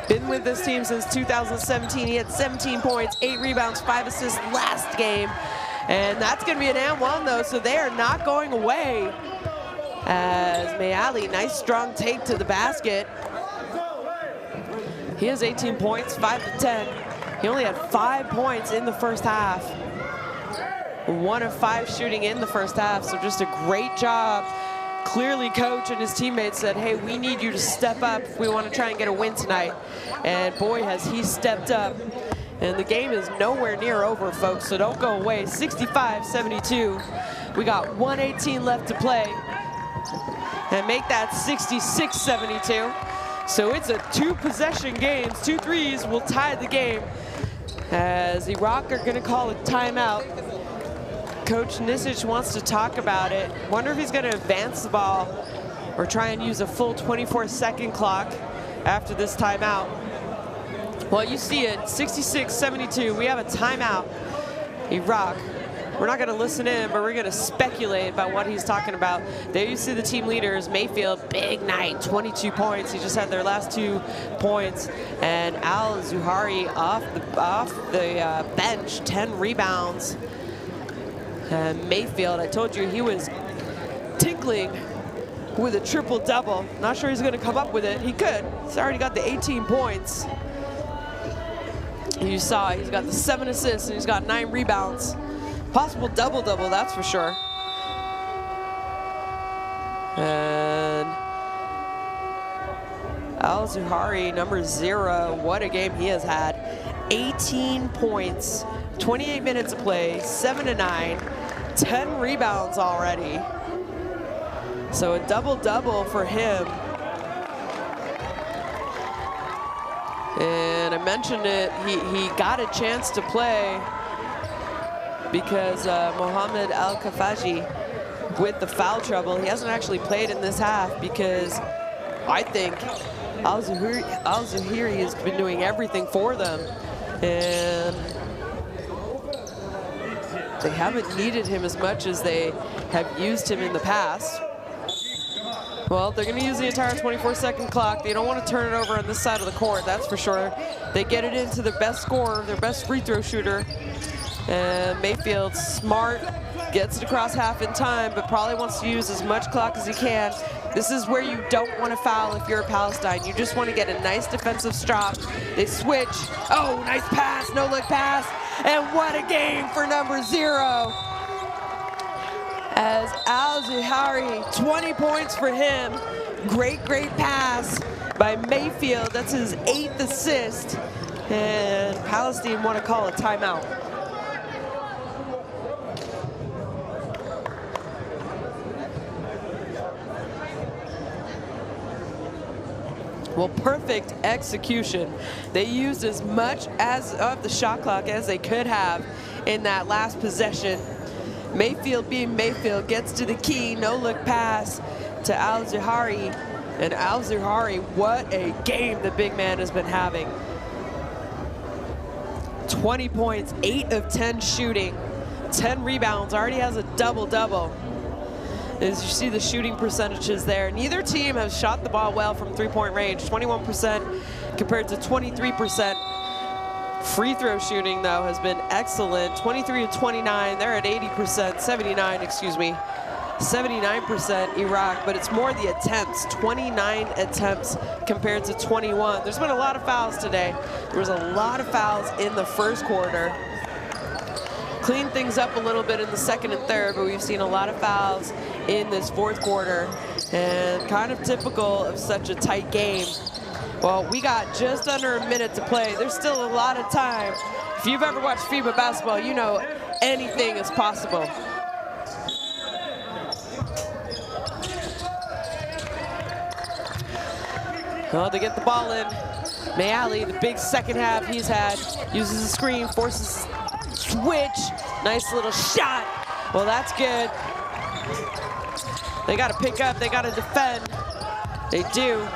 Been with this team since 2017. He had 17 points, 8 rebounds, 5 assists last game. And that's gonna be an and one though, so they are not going away. As Mayali, nice strong take to the basket. He has 18 points, 5 to 10. He only had 5 points in the first half. 1 of 5 shooting in the first half, so just a great job. Clearly coach and his teammates said, hey, we need you to step up if we want to try and get a win tonight. And boy, has he stepped up. And the game is nowhere near over, folks, so don't go away. 65-72. We got 1:18 left to play. And make that 66-72. So it's a 2-possession game. 2 threes will tie the game. As Iraq are gonna call a timeout. Coach Nisic wants to talk about it. Wonder if he's gonna advance the ball or try and use a full 24-second clock after this timeout. Well, you see it, 66-72, we have a timeout. Iraq. We're not gonna listen in, but we're gonna speculate about what he's talking about. There you see the team leaders, Mayfield, big night, 22 points. He just had their last 2 points. And Al-Zuhari off the bench, 10 rebounds. And Mayfield, I told you he was tinkling with a triple-double. Not sure he's gonna come up with it. He could, he's already got the 18 points. You saw he's got the 7 assists and he's got 9 rebounds. Possible double-double, that's for sure. And Al-Zuhari, number 0, what a game he has had. 18 points, 28 minutes of play, 7 to 9, 10 rebounds already. So a double-double for him. And I mentioned it, he got a chance to play because Mohamed Al-Kafaji, with the foul trouble, he hasn't actually played in this half because I think Al-Zuhiri has been doing everything for them. And they haven't needed him as much as they have used him in the past. Well, they're gonna use the entire 24-second clock. They don't want to turn it over on this side of the court, that's for sure. They get it into their best scorer, their best free throw shooter. And Mayfield, smart, gets it across half in time, but probably wants to use as much clock as he can. This is where you don't want to foul if you're Palestine. You just want to get a nice defensive stop. They switch. Oh, nice pass, no-look pass. And what a game for number 0. As Al-Zuhari, 20 points for him. Great, great pass by Mayfield. That's his 8th assist. And Palestine want to call a timeout. Well, perfect execution. They used as much of the shot clock as they could have in that last possession. Mayfield being Mayfield gets to the key, no-look pass to Al-Zuhari. And Al-Zuhari, what a game the big man has been having. 20 points, 8 of 10 shooting, 10 rebounds, already has a double-double. As you see the shooting percentages there, neither team has shot the ball well from three-point range. 21% compared to 23%. Free throw shooting, though, has been excellent. 23 to 29, they're at 80%, 79% Iraq, but it's more the attempts, 29 attempts compared to 21. There's been a lot of fouls today. There was a lot of fouls in the first quarter. Cleaned things up a little bit in the second and third, but we've seen a lot of fouls in this fourth quarter, and kind of typical of such a tight game. Well, we got just under a minute to play. There's still a lot of time. If you've ever watched FIBA basketball, you know anything is possible. Well, they get the ball in. Mayali, the big second half he's had, uses a screen, forces switch. Nice little shot. Well, that's good. They got to pick up. They got to defend. They do.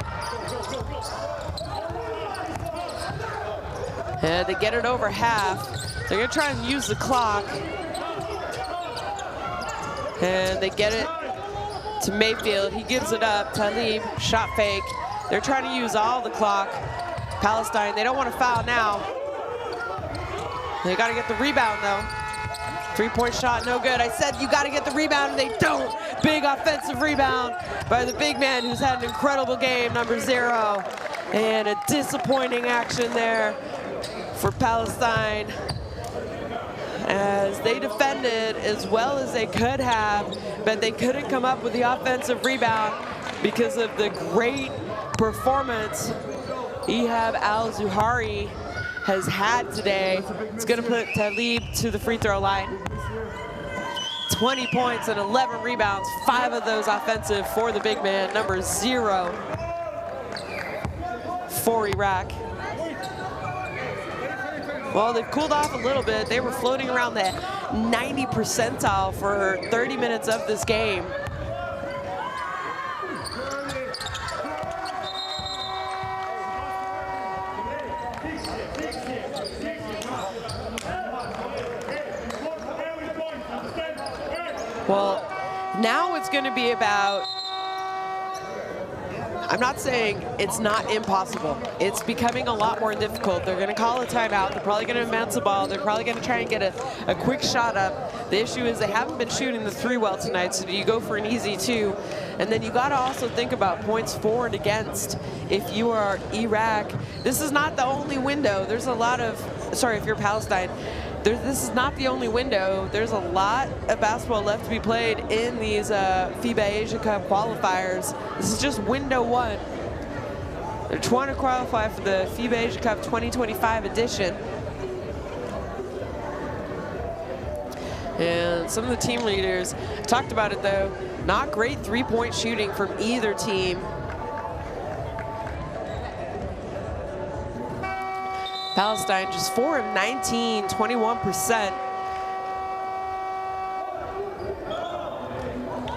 And they get it over half. They're going to try and use the clock. And they get it to Mayfield. He gives it up. Talib, shot fake. They're trying to use all the clock. Palestine, they don't want to foul now. They got to get the rebound, though. Three-point shot, no good. I said you got to get the rebound, and they don't. Big offensive rebound by the big man who's had an incredible game, number 0. And a disappointing action there for Palestine, as they defended as well as they could have, but they couldn't come up with the offensive rebound because of the great performance Ihab Al-Zuhari has had today. It's going to put Talib to the free throw line. 20 points and 11 rebounds, 5 of those offensive for the big man, number 0 for Iraq. Well, they've cooled off a little bit. They were floating around the 90 percentile for 30 minutes of this game. Well, now it's going to be about, I'm not saying it's not impossible. It's becoming a lot more difficult. They're going to call a timeout. They're probably going to advance the ball. They're probably going to try and get a quick shot up. The issue is they haven't been shooting the 3 well tonight, so you go for an easy 2. And then you got to also think about points for and against. If you are Iraq, this is not the only window. There's a lot of, sorry, if you're Palestine, this is not the only window. There's a lot of basketball left to be played in these FIBA Asia Cup qualifiers. This is just window 1. They're trying to qualify for the FIBA Asia Cup 2025 edition. And some of the team leaders talked about it, though. Not great three-point shooting from either team. Palestine just 4 of 19, 21%.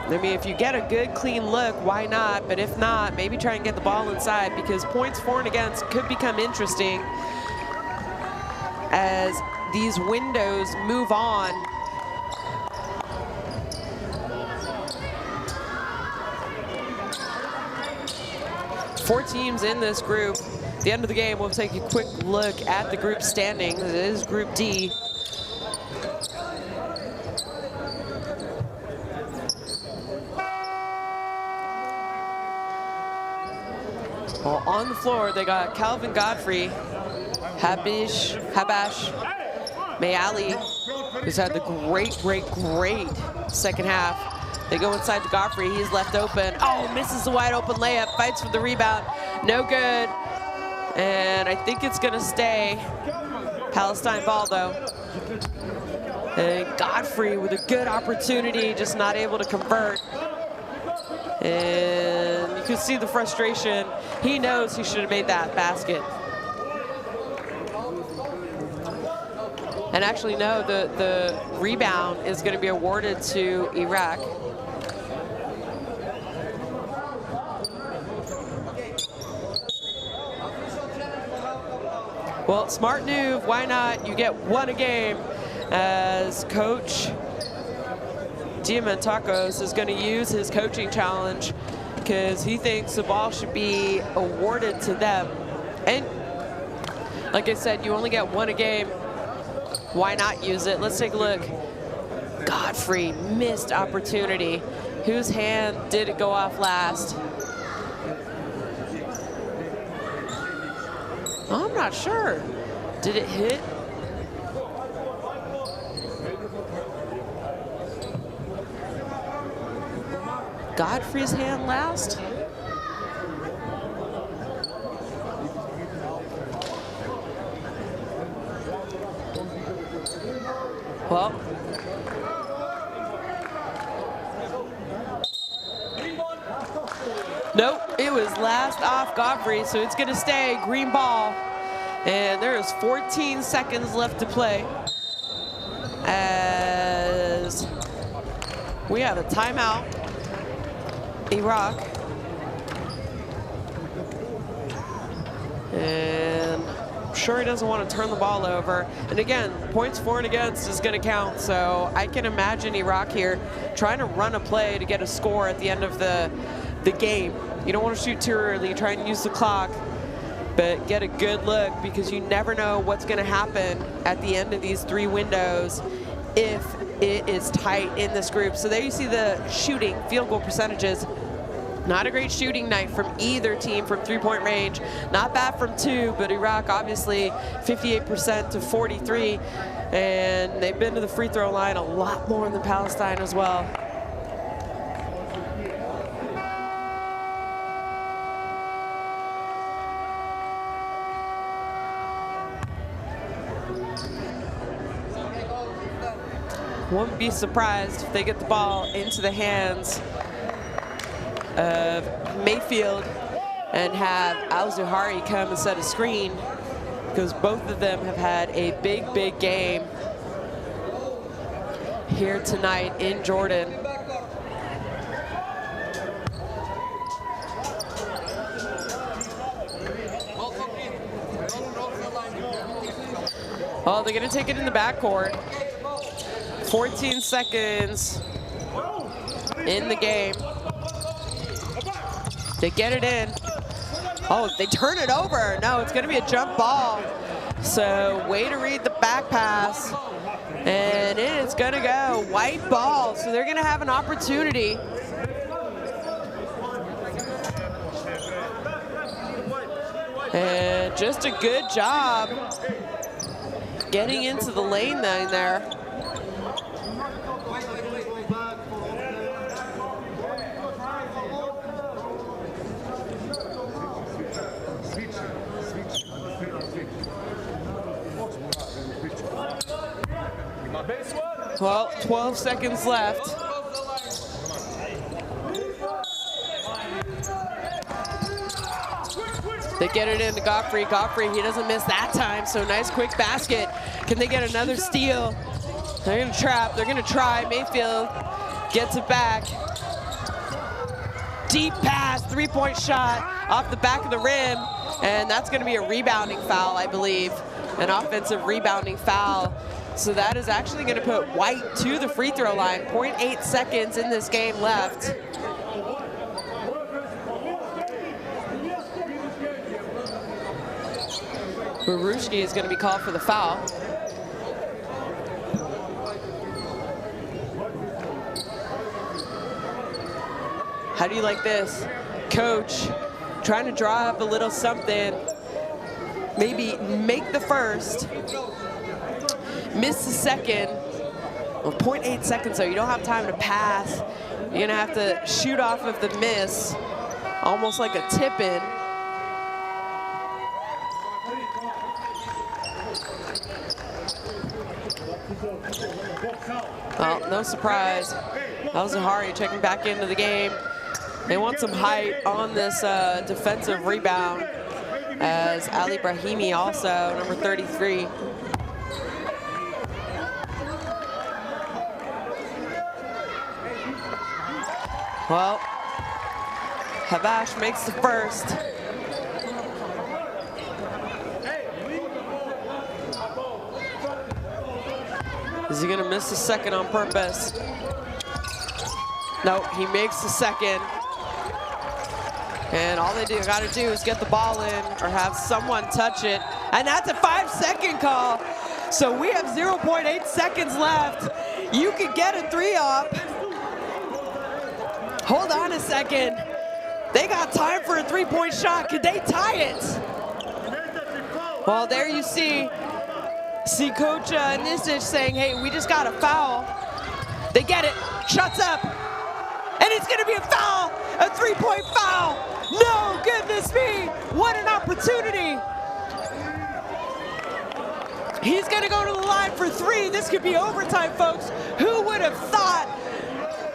I mean, if you get a good, clean look, why not? But if not, maybe try and get the ball inside, because points for and against could become interesting as these windows move on. Four teams in this group. At the end of the game, we'll take a quick look at the group standings. It is Group D. Well, on the floor, they got Calvin Godfrey, Habash Mayali, who's had the great second half. They go inside to Godfrey, he's left open. Oh, misses the wide open layup, fights for the rebound, no good. And I think it's gonna stay Palestine ball, though. And Godfrey with a good opportunity, just not able to convert. And you can see the frustration. He knows he should have made that basket. And actually, no, the rebound is gonna be awarded to Iraq. Well, smart move, why not? You get 1 a game as Coach Diamantakos is going to use his coaching challenge because he thinks the ball should be awarded to them. And like I said, you only get one a game. Why not use it? Let's take a look. Godfrey, missed opportunity. Whose hand did it go off last? I'm not sure. Did it hit? Godfrey's hand last? Well, nope, it was last off Godfrey, so it's going to stay green ball. And there is 14 seconds left to play as we have a timeout. Iraq. And I'm sure he doesn't want to turn the ball over. And again, points for and against is going to count. So I can imagine Iraq here trying to run a play to get a score at the end of the game. You don't want to shoot too early, try and use the clock, but get a good look because you never know what's going to happen at the end of these 3 windows if it is tight in this group. So there you see the shooting field goal percentages. Not a great shooting night from either team from 3-point range. Not bad from 2, but Iraq obviously 58% to 43. And they've been to the free throw line a lot more than Palestine as well. Wouldn't be surprised if they get the ball into the hands of Mayfield and have Al-Zuhari come and set a screen, because both of them have had a big, big game here tonight in Jordan. Oh, they're going to take it in the backcourt. 14 seconds in the game. They get it in. Oh, they turn it over. No, it's going to be a jump ball. So way to read the back pass. And it is going to go white ball. So they're going to have an opportunity. And just a good job getting into the lane down there. Well, 12 seconds left. They get it into Godfrey. Godfrey, he doesn't miss that time, so nice quick basket. Can they get another steal? They're gonna trap, they're gonna try. Mayfield gets it back. Deep pass, 3-point shot off the back of the rim, and that's gonna be a rebounding foul, I believe. An offensive rebounding foul. So that is actually going to put White to the free throw line. 0.8 seconds in this game left. Barushki is going to be called for the foul. How do you like this? Coach trying to draw up a little something. Maybe make the first. Miss the second. Well, 0.8 seconds though. You don't have time to pass. You're gonna have to shoot off of the miss, almost like a tip-in. Well, no surprise. Al-Zuhari checking back into the game. They want some height on this defensive rebound, as Ali Brahimi also, number 33. Well, Havash makes the first. Is he gonna miss the second on purpose? Nope, he makes the second. And all they gotta do is get the ball in or have someone touch it. And that's a 5-second call. So we have 0.8 seconds left. You could get a 3-up. Hold on a second. They got time for a 3-point shot. Could they tie it? Well, there you see Coach Nisic saying, hey, we just got a foul. They get it, shots up, and it's gonna be a foul, a 3-point foul. No, goodness me, what an opportunity. He's gonna go to the line for 3. This could be overtime, folks. Who would have thought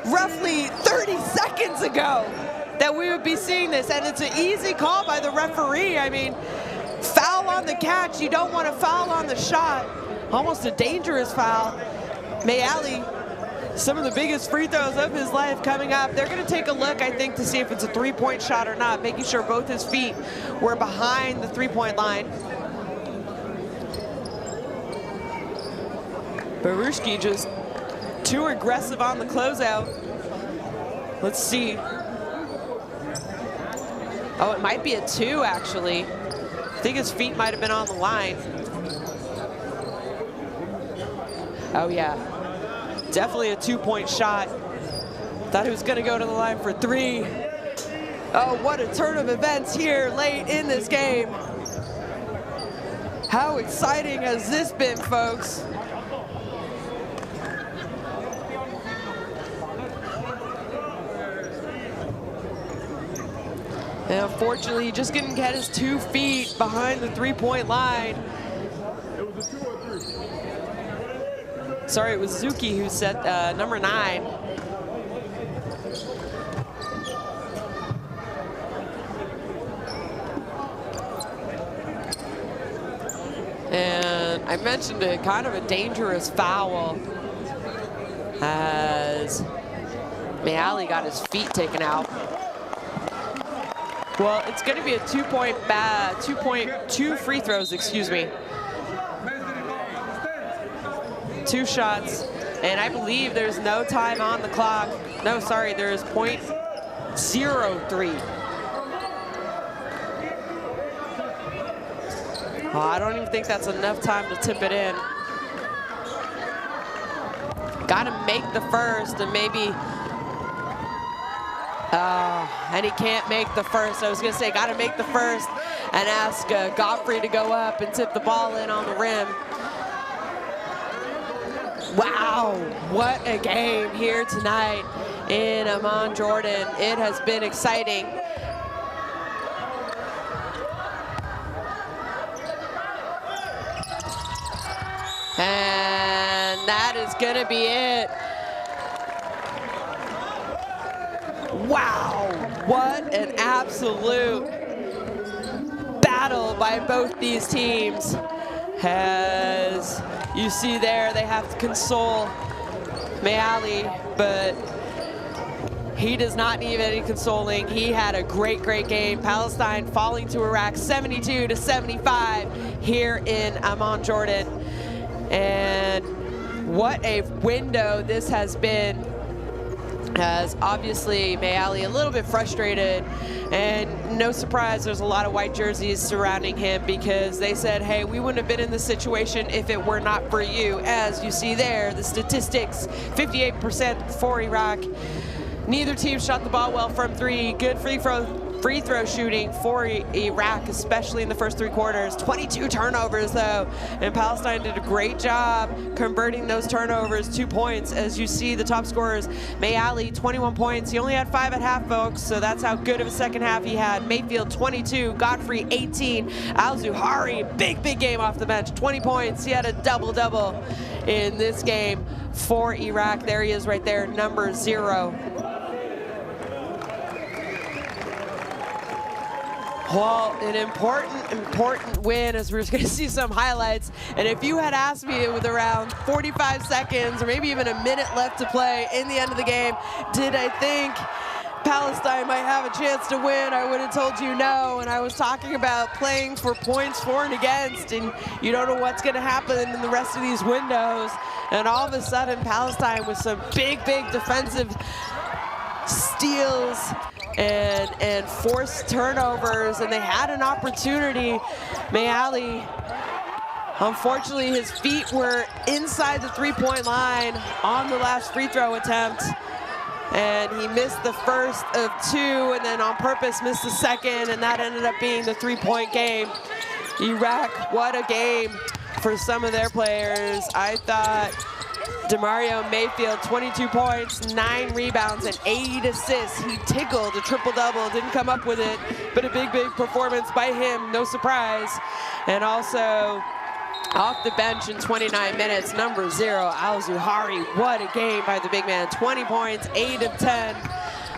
roughly 30 seconds ago that we would be seeing this? And it's an easy call by the referee. I mean, foul on the catch, you don't want to foul on the shot. Almost a dangerous foul. Mayali, some of the biggest free throws of his life coming up. They're gonna take a look, I think, to see if it's a 3-point shot or not, making sure both his feet were behind the 3-point line. Barushki just too aggressive on the closeout. Let's see. Oh, it might be a 2, actually. I think his feet might have been on the line. Oh yeah, definitely a 2-point shot. Thought he was gonna go to the line for 3. Oh, what a turn of events here late in this game. How exciting has this been, folks? And unfortunately, he just couldn't get his 2 feet behind the 3-point line. Sorry, it was Zuki who set number 9. And I mentioned it, kind of a dangerous foul as Mayali got his feet taken out. Well, it's going to be a 2 free throws, excuse me. 2 shots, and I believe there's no time on the clock. No, sorry, there's .03. Oh, I don't even think that's enough time to tip it in. Gotta make the first, and maybe, and he can't make the first. I was gonna say, gotta make the first and ask Godfrey to go up and tip the ball in on the rim. Wow, what a game here tonight in Amman, Jordan. It has been exciting. And that is gonna be it. Wow, what an absolute battle by both these teams. As you see there, they have to console Mayali, but he does not need any consoling. He had a great, great game. Palestine falling to Iraq 72-75 here in Amman, Jordan. And what a window this has been. As obviously Mayali a little bit frustrated, and no surprise there's a lot of white jerseys surrounding him because they said, hey, we wouldn't have been in this situation if it were not for you. As you see there, the statistics, 58% for Iraq. Neither team shot the ball well from 3. Good free throw shooting for Iraq, especially in the first 3 quarters. 22 turnovers though, and Palestine did a great job converting those turnovers. 2 points, as you see the top scorers. Mayali, 21 points. He only had 5 at half, folks, so that's how good of a second half he had. Mayfield, 22. Godfrey, 18. Al-Zuhari, big game off the bench, 20 points. He had a double-double in this game for Iraq. There he is right there, number 0. Well, an important win, as we're going to see some highlights. And if you had asked me with around 45 seconds or maybe even a minute left to play in the end of the game, did I think Palestine might have a chance to win, I would have told you no. And I was talking about playing for points for and against, and you don't know what's going to happen in the rest of these windows. And all of a sudden, Palestine with some big defensive steals and forced turnovers, and they had an opportunity. Mayali, unfortunately, his feet were inside the three-point line on the last free throw attempt, and he missed the first of two, and then on purpose missed the second, and that ended up being the three-point game. Iraq, what a game for some of their players. I thought DeMario Mayfield, 22 points, 9 rebounds, and 8 assists. He tickled a triple-double, didn't come up with it, but a big performance by him, no surprise. And also, off the bench in 29 minutes, number 0, Al-Zuhari. What a game by the big man. 20 points, 8 of 10,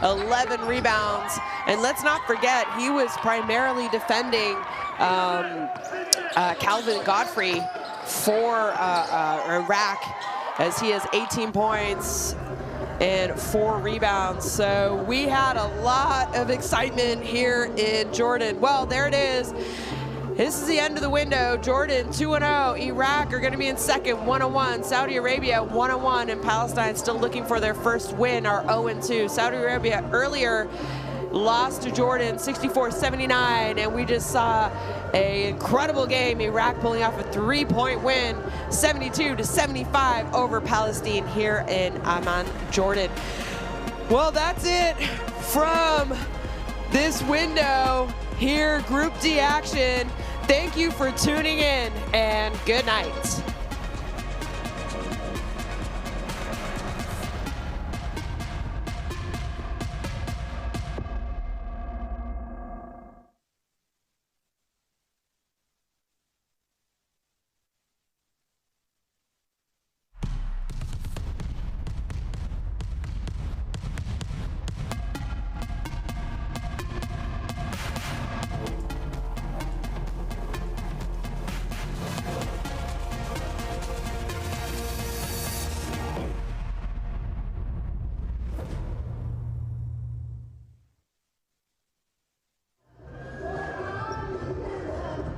11 rebounds. And let's not forget, he was primarily defending Calvin Godfrey for Iraq, as he has 18 points and 4 rebounds. So we had a lot of excitement here in Jordan. Well, there it is. This is the end of the window. Jordan 2-0. Iraq are going to be in second, 1-1. Saudi Arabia 1-1, and Palestine still looking for their first win, are 0-2. Saudi Arabia earlier lost to Jordan 64-79, and we just saw an incredible game. Iraq pulling off a 3-point win, 72-75 over Palestine here in Amman, Jordan. Well, that's it from this window here, Group D action. Thank you for tuning in, and good night.